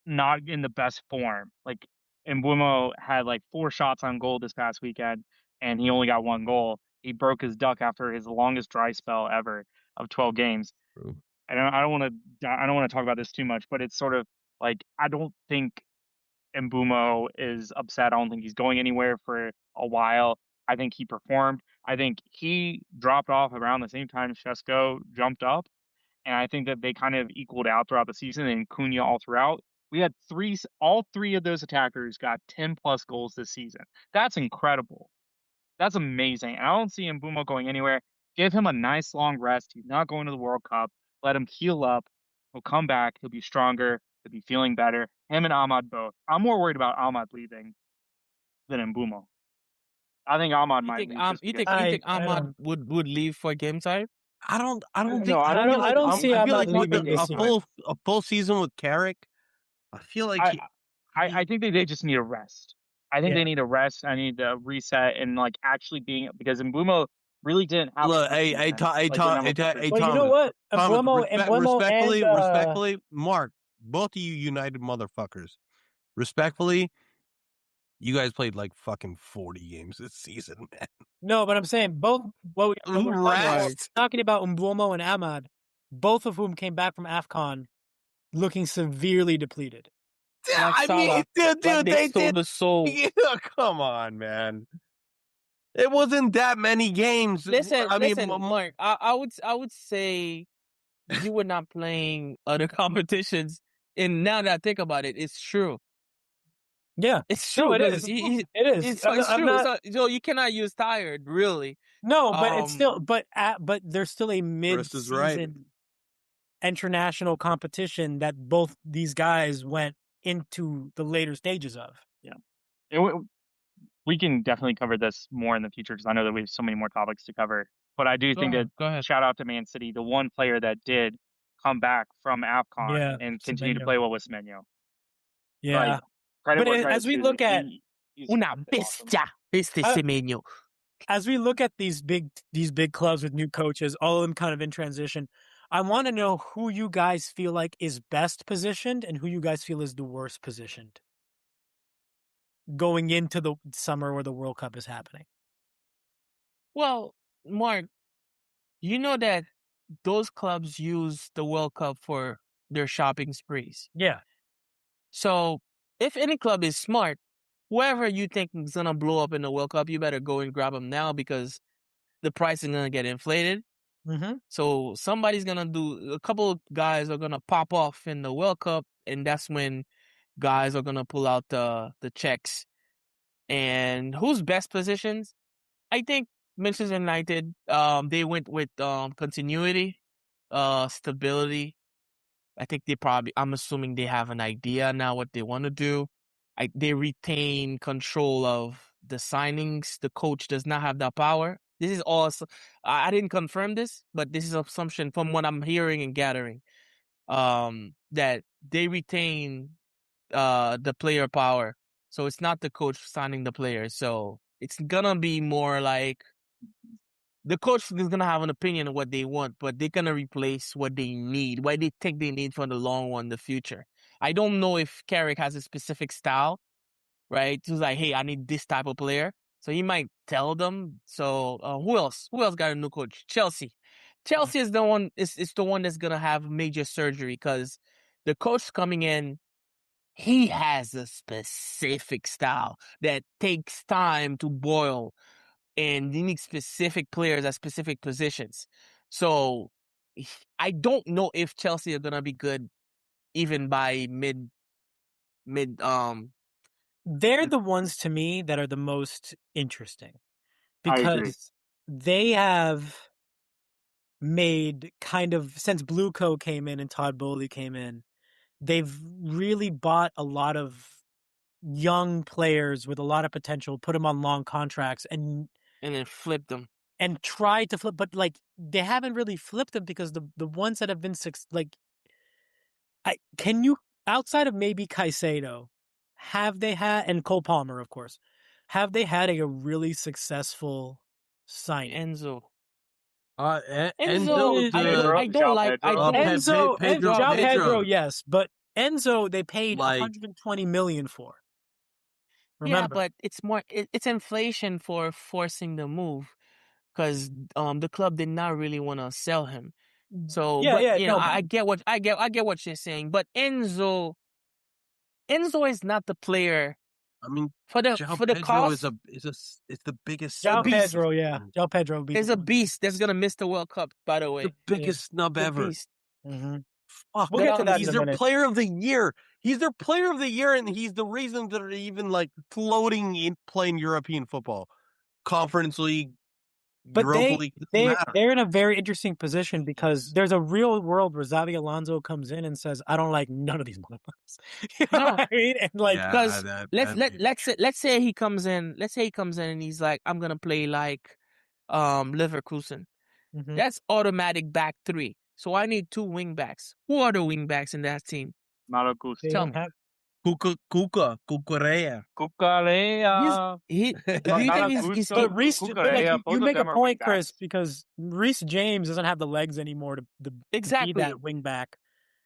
not in the best form, like Embuemo had like 4 shots on goal this past weekend, and he only got 1 goal. He broke his duck after his longest dry spell ever of 12 games. True. I don't want to talk about this too much, but it's sort of like I don't think Mbumo is upset. I don't think he's going anywhere for a while. I think he performed. I think he dropped off around the same time Shesko jumped up, and I think that they kind of equaled out throughout the season. And Cunha all throughout. We had all three of those attackers got 10+ goals this season. That's incredible. That's amazing. I don't see Mbumo going anywhere. Give him a nice long rest. He's not going to the World Cup. Let him heal up. He'll come back. He'll be stronger. He'll be feeling better. Him and Ahmad both. I'm more worried about Ahmad leaving than Mbumo. I think Ahmad You might think leave just because. you think I Ahmad don't. would leave for game time? I don't No, think. I I don't feel think. I like don't see I feel Ahmad like with leaving this a season. full season with Carrick, I feel like I I think they just need a rest. I think Yeah. they need a rest. I need to reset and like actually being because Mbumo really didn't have a look. good season. Hey, Well, you know Thomas. what? Thomas, Embuemo, and respectfully, Mark, both of you United motherfuckers. Respectfully, you guys played like fucking 40 games this season, man. no, but I'm saying both. What we're Rest. talking about Mbuemo and Ahmad, both of whom came back from AFCON looking severely depleted. Like I mean, Salah, dude, like they they stole did. the soul. Yeah, come on, man. It wasn't that many games. Listen, I mean, Mark. I would say you were not playing other competitions, and now that I think about it, it's true. Yeah, It's no, true it because is. It is. it's I'm true. not. So you cannot use tired, really. No, but it's Um, still. But there's still a Chris is right. mid-season international competition that both these guys went into the later stages of. We can definitely cover this more in the future because I know that we have so many more topics to cover. But I do think that go ahead. shout out to Man City, the one player that did come back from AFCON Yeah, and continue to Semenyo. play well with Semenyo. Yeah, Like credit but where as credit's we due. look at He's Una been awesome. bestia, este I- semenyo. as we look at these big clubs with new coaches, all of them kind of in transition, I want to know who you guys feel like is best positioned and who you guys feel is the worst positioned going into the summer where the World Cup is happening. Well, Mark, you know that those clubs use the World Cup for their shopping sprees. Yeah. So if any club is smart, whoever you think is gonna blow up in the World Cup, you better go and grab them now because the price is gonna get inflated. Mm-hmm. So somebody's gonna a couple of guys are gonna pop off in the World Cup, and that's when guys are gonna pull out the checks. And who's best positions? I think Manchester United, they went with continuity, stability. I think I'm assuming they have an idea now what they want to do. They retain control of the signings. The coach does not have that power. This is all, I didn't confirm this, but this is assumption from what I'm hearing and gathering. that they retain the player power. So it's not the coach signing the players. So it's gonna be more like the coach is gonna have an opinion of what they want, but they're gonna replace what they need, what they think they need for the long run, the future. I don't know if Carrick has a specific style, right? He's like, hey, I need this type of player. So he might tell them. So who else? Who else got a new coach? Chelsea. Chelsea is the one is the one that's gonna have major surgery because the coach coming in, he has a specific style that takes time to boil, and you need specific players at specific positions. So I don't know if Chelsea are gonna be good even by mid They're the ones to me that are the most interesting I agree. because they have made kind of since Blue Co came in and Todd Bowley came in, they've really bought a lot of young players with a lot of potential, put them on long contracts, and then flip them. tried to flip, but like they haven't really flipped them because the ones that have been can you outside of maybe Caicedo, have they had and Cole Palmer, of course, have they had a really successful signing? Enzo. Enzo, I don't like. I don't. Enzo, Pedro, João Pedro, Pedro. yes, but Enzo they paid Like- 120 million for. Yeah, Remember, but it's more. It's inflation for forcing the move, because the club did not really want to sell him. So, yeah, but yeah, you know, no, I get what I get what you're saying. But Enzo is not the player I mean, for the João for the Pedro cost. is the biggest. João beast. Pedro, yeah, João Pedro would be Is the a one. beast that's gonna miss the World Cup. By the The way, biggest snub the ever. beast. Mm-hmm. Fuck, We'll get to that he's in a their minute. player of the year. He's their player of the year, and he's the reason that they're even like floating in playing European football, Conference League, But Europa League. Doesn't matter. they're in a very interesting position because there's a real world where Xabi Alonso comes in and says, "I don't like none of these motherfuckers." You know No. what I mean? And like, Yeah, Because that- let's say he comes in. Let's say he comes in and he's like, I'm gonna play like Leverkusen. mhm. That's automatic back three. So I need two wing backs. Who are the wing backs in that team? Not Augusto. They Tell don't me. have. Cucurella. Cucurella. Do you Not think he's Augusto. But Reese, Cucurella, but like you both of make a them are point, wing Chris, backs. because Reese James doesn't have the legs anymore to be exactly that wing back.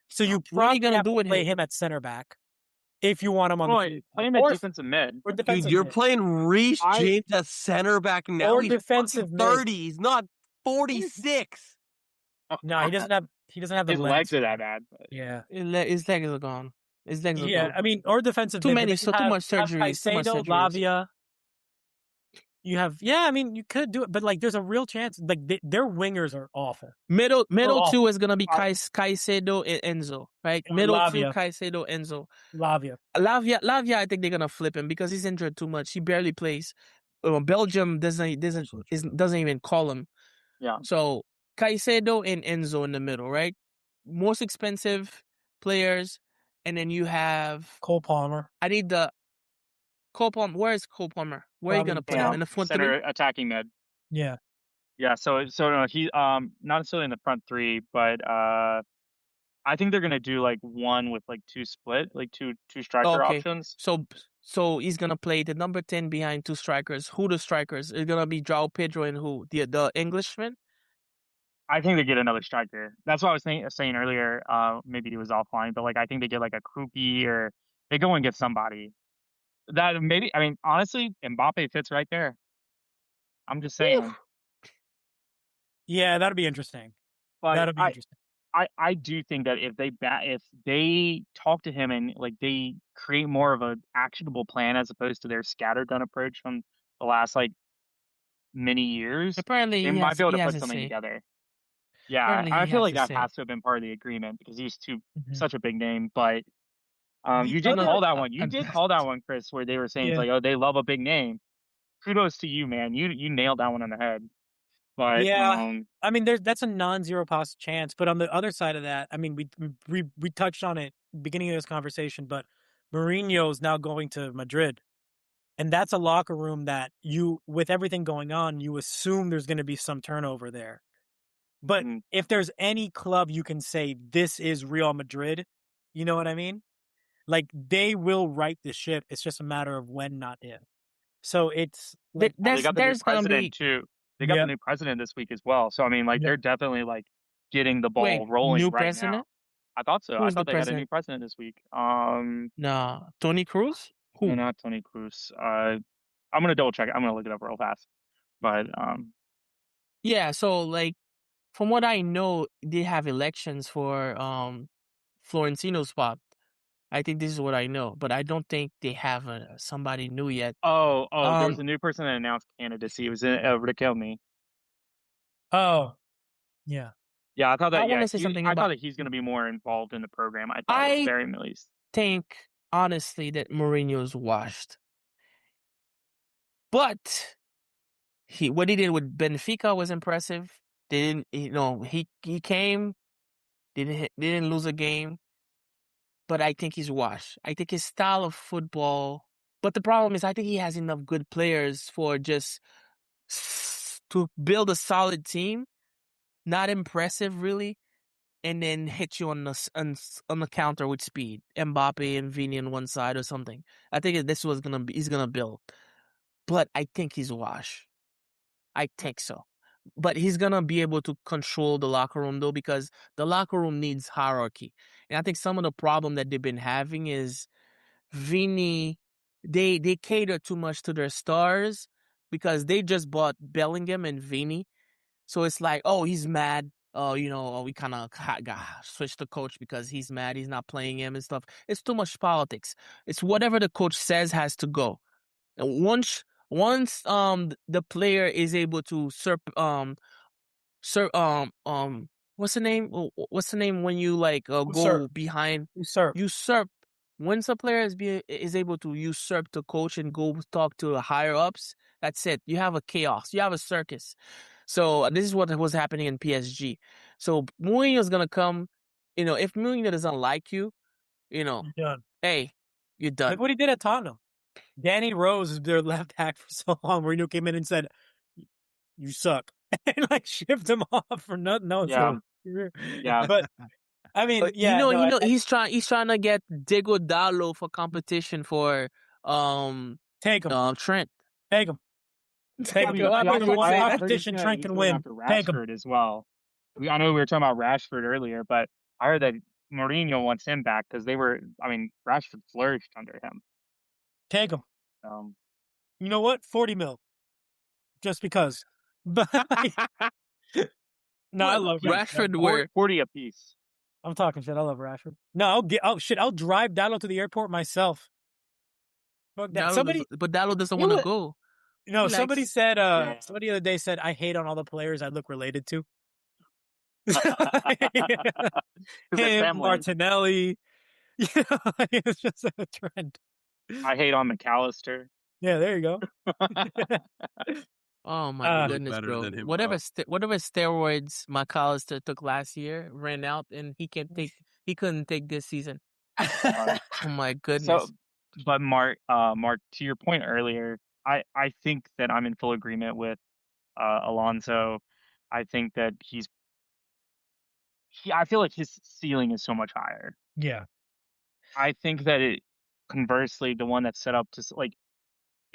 So you what are probably you gonna have do to with play him? him at center back if you want him on the Boy, field. play him at Or- defensive mid. or Dude, defensive you're mid. playing Reese I- James as center back now. Or He's defensive fucking mid. 30. He's not 46. No, he doesn't have the His legs are that bad. But Yeah. His legs are gone. His legs are Yeah, gone. I mean, or defensive Too mid. many. But So then too you much have surgeries. Too much Caicedo, surgeries. Lavia. You have, yeah, I mean, you could do it, but like, there's a real chance. Like, their wingers are awful. Middle Oh, two is gonna be I- Caicedo and Enzo, right? Or Middle two, Lavia. Caicedo, Enzo. Lavia. Lavia, I think they're gonna flip him because he's injured too much. He barely plays. Belgium doesn't even call him. Yeah. So Caicedo and Enzo in the middle, right? Most expensive players, and then you have. Cole Palmer. I need the Cole Palmer. Where is Cole Palmer? Where are you Probably gonna put him in the front center three? attacking mid. Yeah. Yeah, so no, he not necessarily in the front three, but I think they're gonna do like one with like two split, like two striker Okay. options. So he's gonna play the number 10 behind two strikers. Who the strikers? It's gonna be João Pedro and who? The Englishman? I think they get another striker. That's what I was saying earlier. Maybe he was offline, but like I think they get like a Krupi or they go and get somebody. That maybe I mean honestly, Mbappe fits right there. I'm just saying. Yeah, that'd be interesting. But That'd be interesting. I do think that if they talk to him and like they create more of an actionable plan as opposed to their scattergun approach from the last like many years, Apparently they he might has, be able he to has put to something say. together. Yeah, Apparently I he feel has like to that say. has to have been part of the agreement because he's Mhm. such a big name. But The you did other- call that one. You did call that one, Chris, where they were saying it's Yeah. like, oh, they love a big name. Kudos to you, man. You nailed that one on the head. But Yeah. I mean, that's a non-zero cost chance. But on the other side of that, I mean, we touched on it beginning of this conversation, but Mourinho's now going to Madrid, and that's a locker room that with everything going on, you assume there's going to be some turnover there. But Mhm. if there's any club you can say this is Real Madrid, You know what I mean? Like they will right the ship. It's just a matter of when, not if. So it's like Well, they got the new There's gonna president be too. They got the yep, new president this week as well. So I mean, like yep. they're definitely like getting the ball wait, rolling new right now. president? I thought so. I Who's the thought they had a new president? president this week. Nah, Tony Cruz? No, Who? not Tony Cruz. I'm gonna double check. I'm gonna look it up real fast. But Yeah, so like from what I know, they have elections for Florentino's spot. I think this is what I know, but I don't think they have somebody new yet. there was Um, a new person that announced candidacy. It was Riquelme. Oh, yeah. Yeah, I thought I that. want Yeah, to say something I thought about. that he's gonna be more involved in the program. I thought at the I very least. think honestly that Mourinho's washed, but what he did with Benfica was impressive. They didn't, he came, they didn't lose a game, but I think he's washed. I think his style of football, but the problem is I think he has enough good players for just to build a solid team. Not impressive really, and then hit you on on the counter with speed. Mbappe and Vini on one side or something. I think this was gonna be he's gonna build, but I think he's washed. I think so. But he's gonna be able to control the locker room though, because the locker room needs hierarchy. And I think some of the problem that they've been having is Vini. They cater too much to their stars because they just bought Bellingham and Vini. So it's like, oh, he's mad. Oh, we kind of got switched the coach because he's mad. He's not playing him and stuff. It's too much politics. It's whatever the coach says has to go. And once the player is able to what's the name? What's the name when you like Usurp. go behind Usurp. usurp? Once a player is able to usurp the coach and go talk to the higher ups, that's it. You have a chaos. You have a circus. So this is what was happening in PSG. So Mourinho's gonna come. If Mourinho doesn't like you, You're done. hey, you're done. Look what he did at Tottenham. Danny Rose is their left back for so long. Mourinho came in and said, "You suck," and like shipped him off for nothing. No, it's Yeah, yeah. but I mean, yeah, no, He's trying to get Diego Dallo for competition for take him, Trent. take him, take I him. mean, I thought you would One say that. competition Trent he's can going win. after Take him, Rashford as well. I know we were talking about Rashford earlier, but I heard that Mourinho wants him back because Rashford flourished under him. take him. Um, You know what? 40 mil, just because. But no, I love Rashford. 40 apiece. I'm talking shit. I love Rashford. No, I'll drive Dallo to the airport myself. Fuck that. But Dallo doesn't You want to know go. No, somebody Likes. said, Yeah. somebody the other day said, I hate on all the players I look related to. they're Him, family. Martinelli. It's just a trend. I hate on McAllister. Yeah, there you go. Oh my Look goodness, better bro! than him, Whatever bro. whatever steroids McAllister took last year ran out, and he couldn't take this season. Oh my So, goodness! but Mark, to your point earlier, I think that I'm in full agreement with Alonso. I think that I feel like his ceiling is so much higher. Yeah. I think that conversely, the one that's set up to like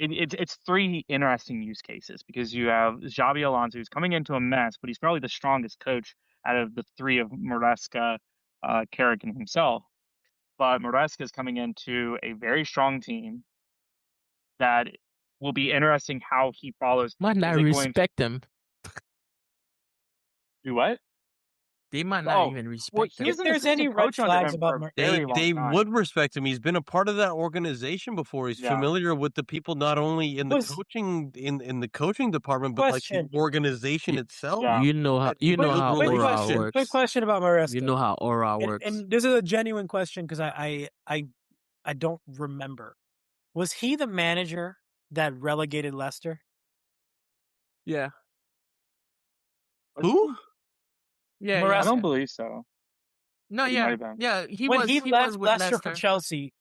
it's three interesting use cases because you have Xabi Alonso who's coming into a mess, but he's probably the strongest coach out of the three of Maresca, Carrick, and himself. But Maresca is coming into a very strong team that will be interesting how he follows. Might Is not it going to respect him. do what? They might not Oh, even well, respect he him. was If an there's any assistant red coach under flags him about for a very long They time. would respect him. He's been a part of that organization before. He's Yeah. familiar with the people not only in the Was- coaching in the coaching department, but like the Question. organization Y- itself. Yeah. You know how And he built quick aura question. relationships. Quick works. question about Maresca. You know how aura And, works. and this is a genuine question because I don't remember. Was he the manager that relegated Leicester? Yeah, Who? yeah, I yeah. Maresca. don't believe so. No, But he might yeah, have been. yeah. He When was he left with Leicester for Leicester. Chelsea,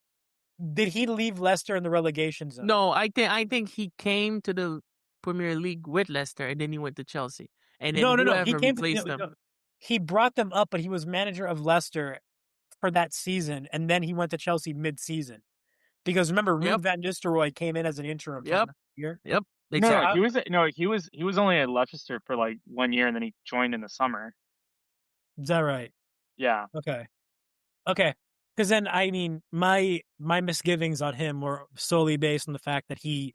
did he leave Leicester in the relegation zone? No, I think he came to the Premier League with Leicester, and then he went to Chelsea, and then No. He whoever came replaced him. he brought them up, but he was manager of Leicester for that season, and then he went to Chelsea mid-season. Because remember, Yep. Ruud van Nistelrooy came in as an interim for Yep. last year. Yep. No, Exactly. he was only at Leicester for like 1 year, and then he joined in the summer. Is that right? Yeah. Okay. Because then, I mean, my misgivings on him were solely based on the fact that he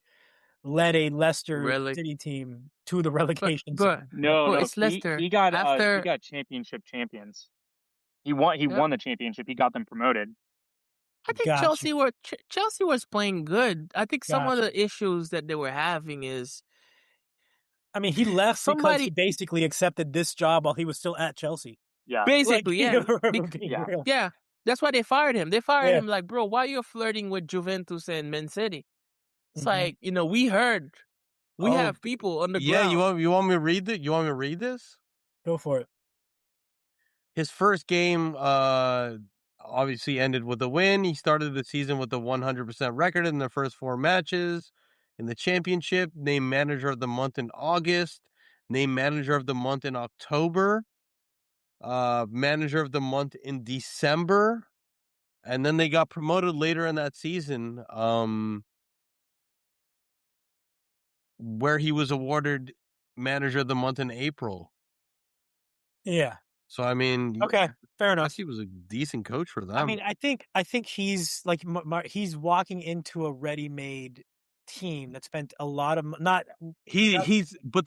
led a Leicester Really. City team to the But relegation but zone. No, it's Leicester. he After got championship champions. He won the championship. He got them promoted. I think Gotcha. Chelsea was playing good. I think some of Gotcha. the issues that they were having is I mean, he left because he somebody basically accepted this job while he was still at Chelsea. Yeah. Like, basically, yeah. if we're Bec- being Yeah. real. yeah. That's why they fired him. They fired Yeah. him like, bro, why you flirting with Juventus and Man City? It's Mhm. like, we heard. We Oh, have people on the yeah, ground. you want me to read it? You want me to read this? Go for it. His first game obviously ended with a win. He started the season with a 100% record in the first 4 matches in the championship, named manager of the month in August, named manager of the month in October, manager of the month in December, and then they got promoted later in that season, where he was awarded manager of the month in April. Yeah. So I mean, Okay. Fair I enough. guess he was a decent coach for them. I mean, I think he's like he's walking into a ready-made team that spent a lot of not he's but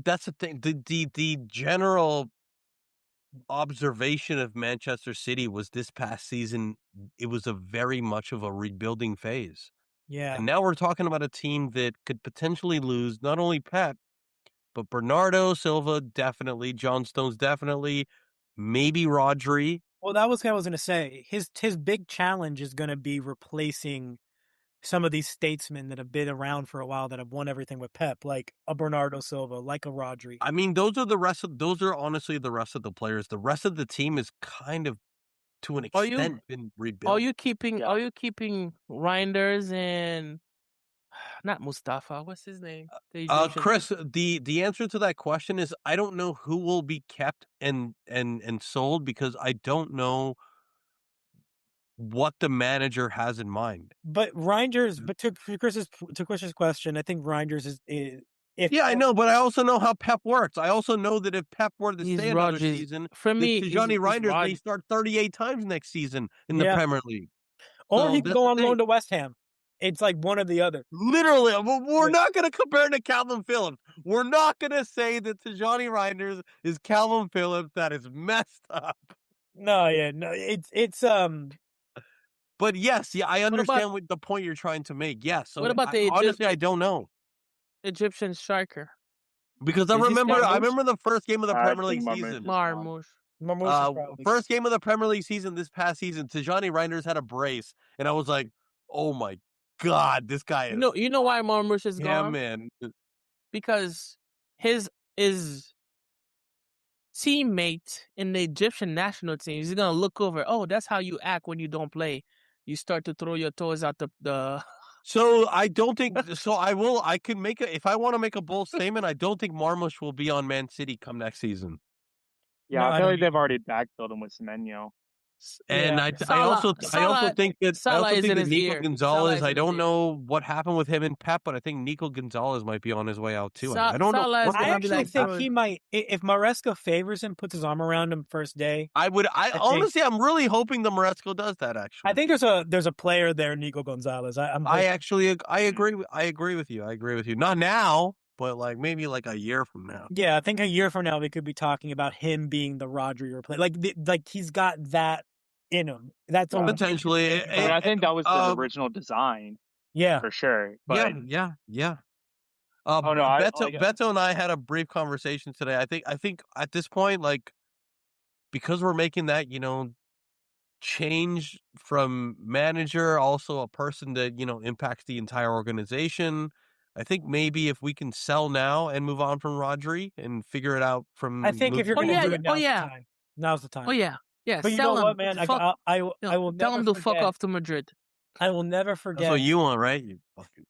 that's the thing. The general observation of Manchester City was this past season, it was a very much of a rebuilding phase. yeah. And now we're talking about a team that could potentially lose not only Pep, but Bernardo Silva definitely, John Stones definitely, maybe Rodri. Well, that was what I was going to say. His big challenge is going to be replacing some of these statesmen that have been around for a while that have won everything with Pep, like a Bernardo Silva, like a Rodri. I mean, those are honestly the rest of the players. The rest of the team is kind of to an Are you extent been rebuilt. are you keeping Yeah. are you keeping Reinders and not Mustafa? What's his name? The Egyptian. Chris, the answer to that question is I don't know who will be kept and sold because I don't know what the manager has in mind. But Reinders, but to Chris's question, I think Reinders is if Yeah, I know, but I also know how Pep works. I also know that if Pep were to He's stay another Rodgers. season, For that me, Tijani he's Reinders may Rod. start 38 times next season in the Yeah. Premier League. or So he could that's go the on thing. loan to West Ham. It's like one or the other. Literally, we're Yeah. not going to compare him to Calvin Phillips. We're not going to say that Tijani Reinders is Calvin Phillips. That is messed up. No, it's But yes, yeah, I about- understand what the point you're trying to make. Yes. So What about the honestly, I don't know. Egyptian striker? Because I Is he remember Marmoush? the first game of the I Premier think League Marmoush season. is gone. Marmoush. Marmoush is probably First game of the Premier League season this past season, Tijani Reinders had a brace, and I was like, "Oh my god, this guy is." You know why Marmoush is Yeah, gone? man. Because his teammate in the Egyptian national team is gonna look over. Oh, that's how you act when you don't play. You start to throw your toes out the So I don't think. So I will. I can make a. If I want to make a bold statement, I don't think Marmoush will be on Man City come next season. Yeah, No, I I feel don't like they've already backfilled him with Semenyo. And Yeah. I also Salah think that Salah is in his Nico ear. Gonzalez. Salah is I in his don't ear. know what happened with him and Pep, but I think Nico Gonzalez might be on his way out too. I don't know. Salah is What I gonna be actually like, think bro, he might if Maresca favors him, puts his arm around him first day. I think- honestly, I'm really hoping the Maresco does that. Actually, I think there's a player there, Nico Gonzalez. I agree. I agree with you. I agree with you. Not now, but like maybe like a year from now. Yeah, I think a year from now we could be talking about him being the Rodri replacement. Like he's got that in him. That's Yeah. only Potentially. I mean, I think that was the original design yeah. for sure. But Yeah. oh no, Beto and I had a brief conversation today. I think at this point, like, because we're making that, change from manager, also a person that, impacts the entire organization. I think maybe if we can sell now and move on from Rodri and figure it out from I think if you're moving going to forward. do it, now's the time. Now's the time. oh yeah, But you know sell him. what, man? Fuck, I will tell never him to forget. fuck off to Madrid. I will never That's forget. what you want, right? You fucking...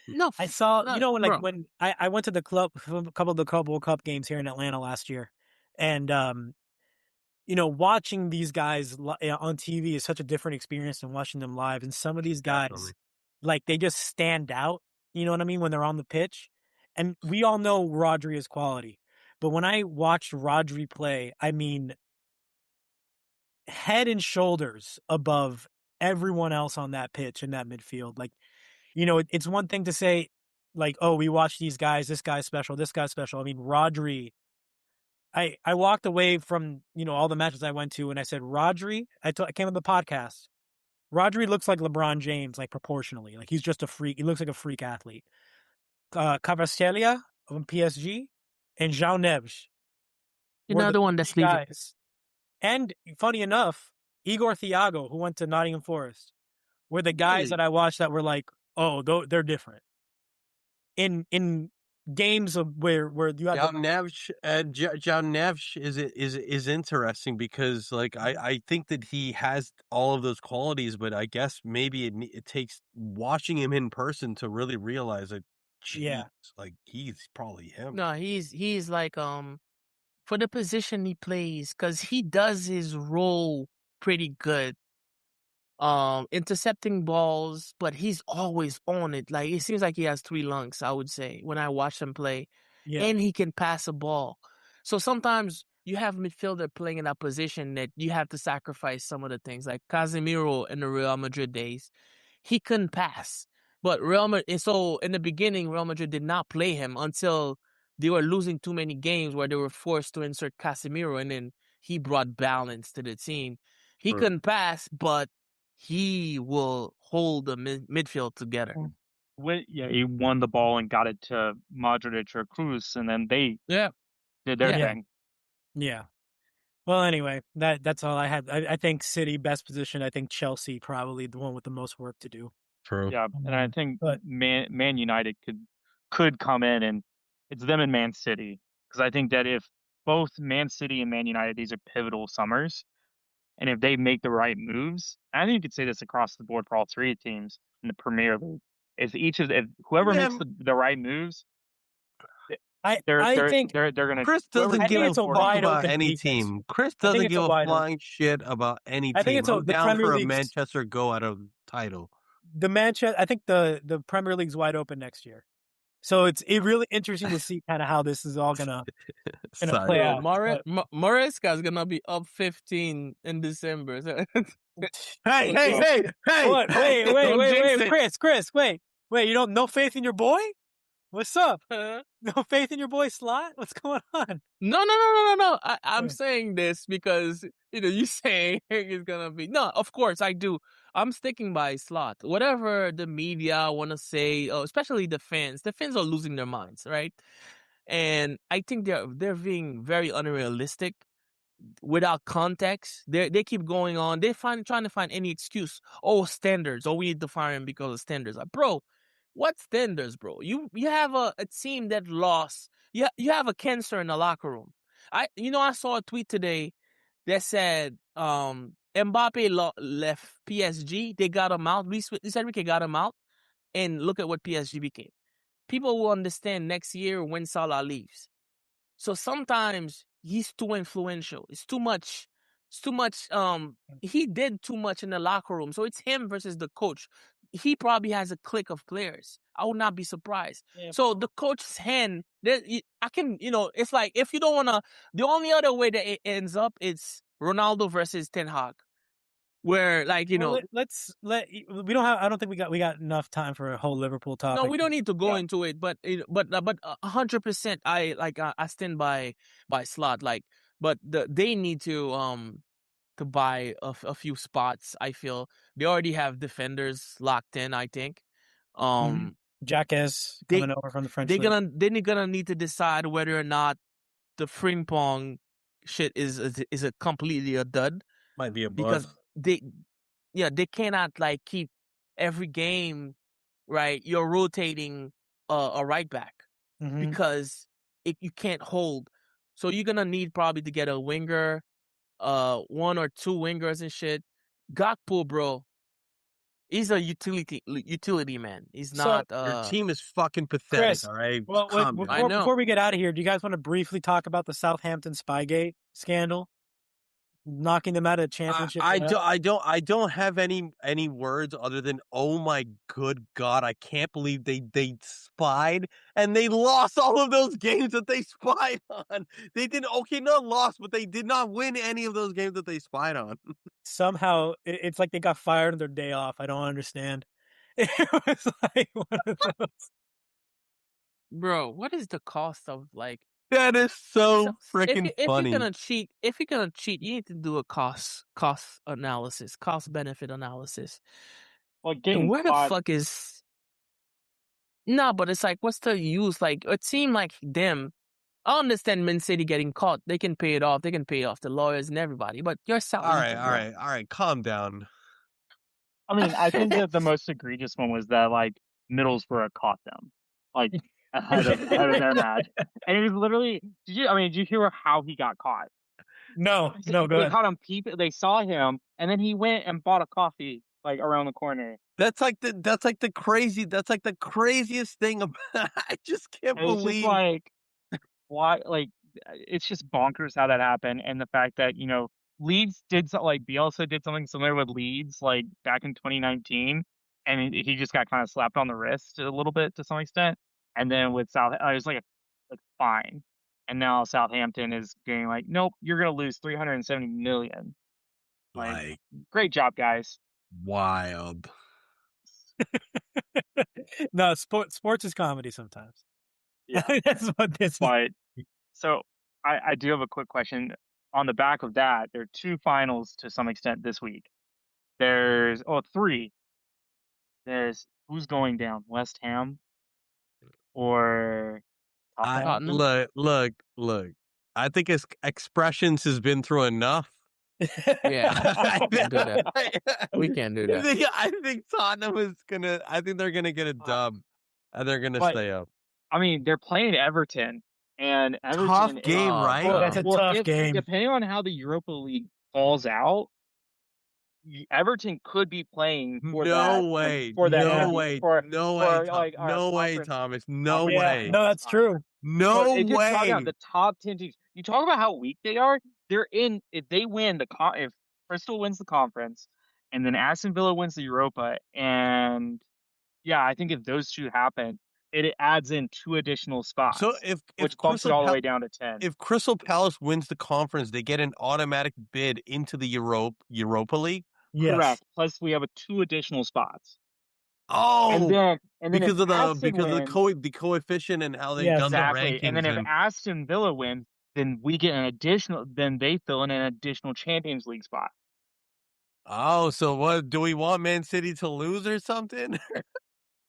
No, I saw, no, when bro. when I went to the club, a couple of the Club World Cup games here in Atlanta last year, and watching these guys on TV is such a different experience than watching them live. And some of these guys, Definitely. like, they just stand out. You know what I mean? When they're on the pitch. And we all know Rodri is quality. But when I watched Rodri play, I mean, head and shoulders above everyone else on that pitch in that midfield. Like, it's one thing to say, like, oh, we watch these guys, this guy's special, this guy's special. I mean, Rodri, I walked away from, all the matches I went to and I said, Rodri, I came on the podcast. Rodri looks like LeBron James, like proportionally. Like he's just a freak. He looks like a freak athlete. Kvaratskhelia from PSG and João Neves were the Another one that's three leaving. guys. And funny enough, Igor Thiago, who went to Nottingham Forest, were the guys Really? that I watched that were like, oh, they're different. In games of where you have John Nash is interesting because like I think that he has all of those qualities, but I guess maybe it takes watching him in person to really realize that, Yeah. geez, like he's probably him. No, he's like for the position he plays, because he does his role pretty good. Intercepting balls, but he's always on it. Like it seems like he has 3 lungs, I would say, when I watch him play. Yeah. And he can pass a ball. So sometimes you have midfielder playing in that position that you have to sacrifice some of the things. Like Casemiro in the Real Madrid days, he couldn't pass. But so in the beginning, Real Madrid did not play him until they were losing too many games where they were forced to insert Casemiro, and then he brought balance to the team. He True. couldn't pass, but he will hold the midfield together. He won the ball and got it to Modric or Cruz, and then they Yeah. did their Yeah. thing. Yeah. Well, anyway, that's all I had. I think City best position. I think Chelsea probably the one with the most work to do. True. Yeah, and I think But Man United could come in, and it's them and Man City, because I think that if both Man City and Man United, these are pivotal summers, and if they make the right moves, I think you could say this across the board for all three teams in the Premier League, if whoever Yeah, makes the right moves, I they're think gonna Chris whoever doesn't I think give gets a it's a fuck important wide about open any league next year. team. Chris I think doesn't it's give a a wide open. flying shit about any I think team. it's I'm the down Premier for a League's Manchester go out of title. I think the Premier League's wide open next year. So it's really interesting to see kind of how this is all gonna Sorry. play Bro, out. Maresca's gonna be up 15 in December. So Hey! What? Don't jinx Wait, it. Chris, wait. You don't no faith in your boy? What's up? Huh? No faith in your boy Slot? What's going on? No. I'm Yeah. saying this because you saying it's gonna be no. Of course, I do. I'm sticking by Slot. Whatever the media want to say, especially the fans. The fans are losing their minds, right? And I think they're being very unrealistic without context. They keep going on. Trying to find any excuse. Oh, standards. Oh, we need to fire him because of standards. Like, bro, what standards, bro? You have a team that lost. You have a cancer in the locker room. I saw a tweet today that said Mbappe left PSG. They got him out. Luis Enrique got him out, and look at what PSG became. People will understand next year when Salah leaves. So sometimes he's too influential. It's too much. It's too much. He did too much in the locker room. So it's him versus the coach. He probably has a clique of players. I would not be surprised. Yeah. So the coach's hand, I can, it's like if you don't wanna, the only other way that it ends up, it's Ronaldo versus Ten Hag, where We don't have. I don't think we got enough time for a whole Liverpool topic. No, we don't need to go Yeah. into it, but 100%, I stand by Slot. Like, but they need to buy a few spots. I feel they already have defenders locked in. I think, Jacques they coming over from the French they're league. gonna need to decide whether or not the Frimpong shit is a completely a dud, Might be a because bust. they cannot like keep every game, right? You're rotating a right back Mhm. because you can't hold. So you're gonna need probably to get a winger, 1 or 2 wingers and shit. Gakpo, bro, he's a utility man. He's So- not. Your team is fucking pathetic, Chris, all right? Well, Calm down. I know. before we get out of here, do you guys want to briefly talk about the Southampton Spygate scandal? knocking them out of the championship. I don't have any words other than, oh my good God, I can't believe they spied and they lost all of those games that they spied on. They didn't, okay, not lost, but they did not win any of those games that they spied on. Somehow, it's like they got fired on their day off. I don't understand. It was like one of those. Bro, what is the cost of like? That is so freaking if funny. you're gonna cheat, you need to do a cost analysis, cost benefit analysis. Well, And getting where the caught. fuck is? No, but it's like, what's the use? Like, it seemed like them. I understand Man City getting caught. They can pay it off. They can pay off the lawyers and everybody. But you're Southampton, All bro. right, calm down. I mean, I think that the most egregious one was that like Middlesbrough caught them, like ahead of their match, and it was literally. Did you hear how he got caught? No, They go ahead. caught him. They saw him, and then he went and bought a coffee like around the corner. That's like the craziest thing about. I just can't And it's just believe. like why, like it's just bonkers how that happened, and the fact that Leeds did so, like Bielsa did something similar with Leeds like back in 2019, and he just got kind of slapped on the wrist a little bit to some extent, and then with it was like a fine, and now Southampton is getting like, nope, you're gonna lose 370 million. Like, Like, great job, guys. wild. No, sports is comedy sometimes. Yeah, That's what this is. but so I do have a quick question. On the back of that, there are two finals to some extent this week. There's three. There's who's going down, West Ham or Tottenham? Tottenham. Look. I think his expressions has been through enough. Yeah, we can't do that. We can't do that. I think Tottenham is gonna. I think they're gonna get a dub, and they're gonna But stay up. I mean, they're playing Everton, and Tough Everton game, is, right? well, That's a tough game. Depending on how the Europa League falls out, Everton could be playing for that. No way. For that. No way. No way. Like No way, conference. Thomas. No conference Yeah, way. no, that's true. No But if you're talking about way. the top 10 teams, you talk about how weak they are. They're in. If they win if Crystal wins the conference, and then Aston Villa wins the Europa, and yeah, I think if those two happen, it adds in 2 additional spots. So if which bumps it all the way down to 10. If Crystal Palace wins the conference, they get an automatic bid into the Europa League. Yes. Correct. Plus, we have 2 additional spots. Oh, and then because if of Aston the coefficient and how they Yeah, done the exactly. rankings. And then if Aston Villa wins, then we get an additional. Then they fill in an additional Champions League spot. Oh, so what do we want Man City to lose or something?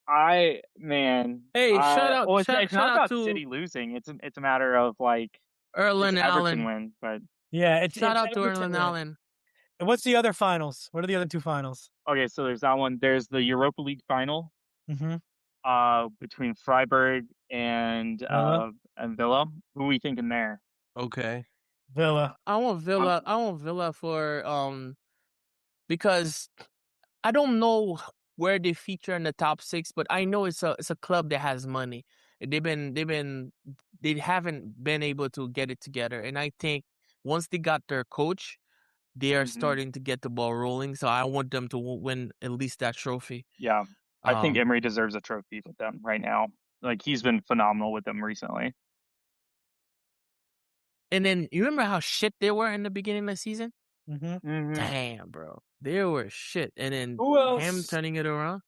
Hey, shout out! Well, shout it's not out about to City losing. It's a matter of like Erling it's Everton Allen. win, but Yeah, Shout it's out to Everton Erling win. Allen. And what's the other finals? What are the other 2 finals? okay. So there's that one. There's the Europa League final. Mm-hmm. Between Freiburg and Villa. Who are we thinking there? Okay. Villa. I want Villa for because I don't know where they feature in the top 6, but I know it's a club that has money. They haven't been able to get it together, and I think once they got their coach, they are starting to get the ball rolling. So I want them to win at least that trophy. Yeah, I think Emery deserves a trophy with them right now. Like, he's been phenomenal with them recently. And then you remember how shit they were in the beginning of the season? Mm-hmm. Damn, bro, they were shit. And then Who else? him turning it around.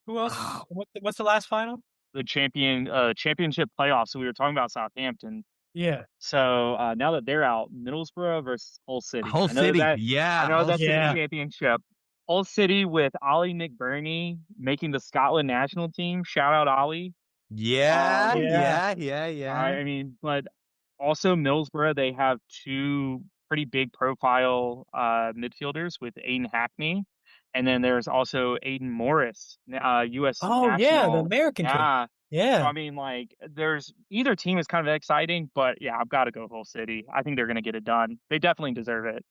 Who else? What's the last final? The championship playoffs. So we were talking about Southampton. Yeah. So now that they're out, Middlesbrough versus Hull City. Hull City, yeah. I know that's the Yeah. championship. Hull City with Ollie McBurney making the Scotland national team. Shout out Ollie. Yeah. I mean, but also Middlesbrough, they have 2 pretty big profile midfielders with Aiden Hackney, and then there's also Aiden Morris, U.S. Oh national. yeah, the American kid. Yeah. So, I mean, like, there's either team is kind of exciting, but yeah, I've got to go Hull City. I think they're going to get it done. They definitely deserve it.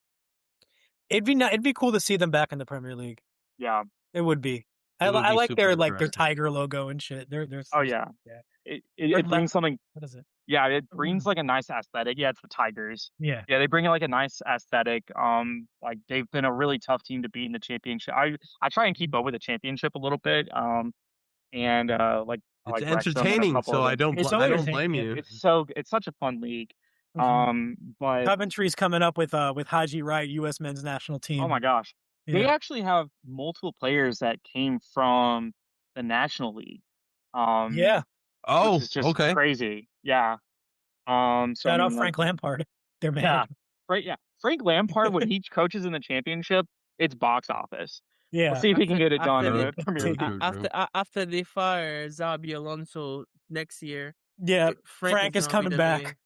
It'd be cool to see them back in the Premier League. Yeah. It would be. I would be like super their interesting. tiger logo and shit. They're Oh yeah, it brings something. What is it? Yeah, it brings like a nice aesthetic. Yeah, it's the Tigers. Yeah. Yeah, they bring like a nice aesthetic. Like they've been a really tough team to beat in the championship. I try and keep up with the championship a little bit. And I It's like Wrexham and a entertaining, couple so of I them. don't It's I don't entertaining, blame yeah. you. It's such a fun league. Mhm. But Coventry's coming up with Haji Wright, U.S. men's national team. oh my gosh, they Yeah. actually have multiple players that came from the National League. Yeah. Which Oh, is just okay. crazy. Yeah. So I Shout out mean, like, Frank Lampard, their yeah, manager. Frank Lampard when he coaches in the championship, it's box office. We'll Yeah. see if he can get it done in True, the Premier true, League. true, true. After they fire Zabi Alonso next year, Yeah. Frank is gonna be coming the back.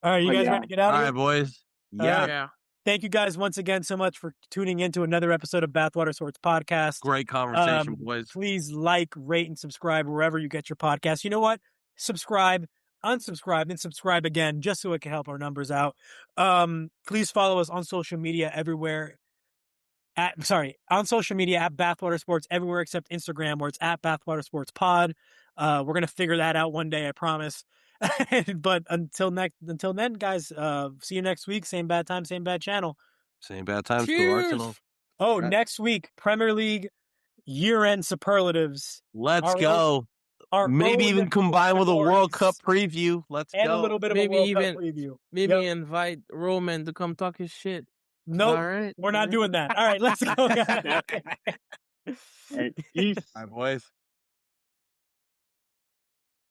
All right, you But guys yeah. ready to get out All of right, here? boys. All right. Yeah, Yeah. Thank you guys once again so much for tuning in to another episode of Bathwater Sports Podcast. great conversation, boys. Please like, rate, and subscribe wherever you get your podcast. You know what? Subscribe, unsubscribe, and subscribe again, just so it can help our numbers out. Please follow us on social media everywhere. On social media at Bathwater Sports everywhere except Instagram, where it's at Bathwater Sports Pod. We're gonna figure that out one day, I promise. But until then, guys, see you next week. Same bad time, same bad channel. Same bad times to Cheers. Arsenal. Oh, Right. next week, Premier League year-end superlatives. Let's go. Our Maybe own even combine with a World Cup categories preview. Let's and go. a little bit of Maybe a World even- Cup preview. Maybe Yep. invite Roman to come talk his shit. Nope, All right. we're not doing that. All right, let's go, guys. Hey, peace. All right, boys.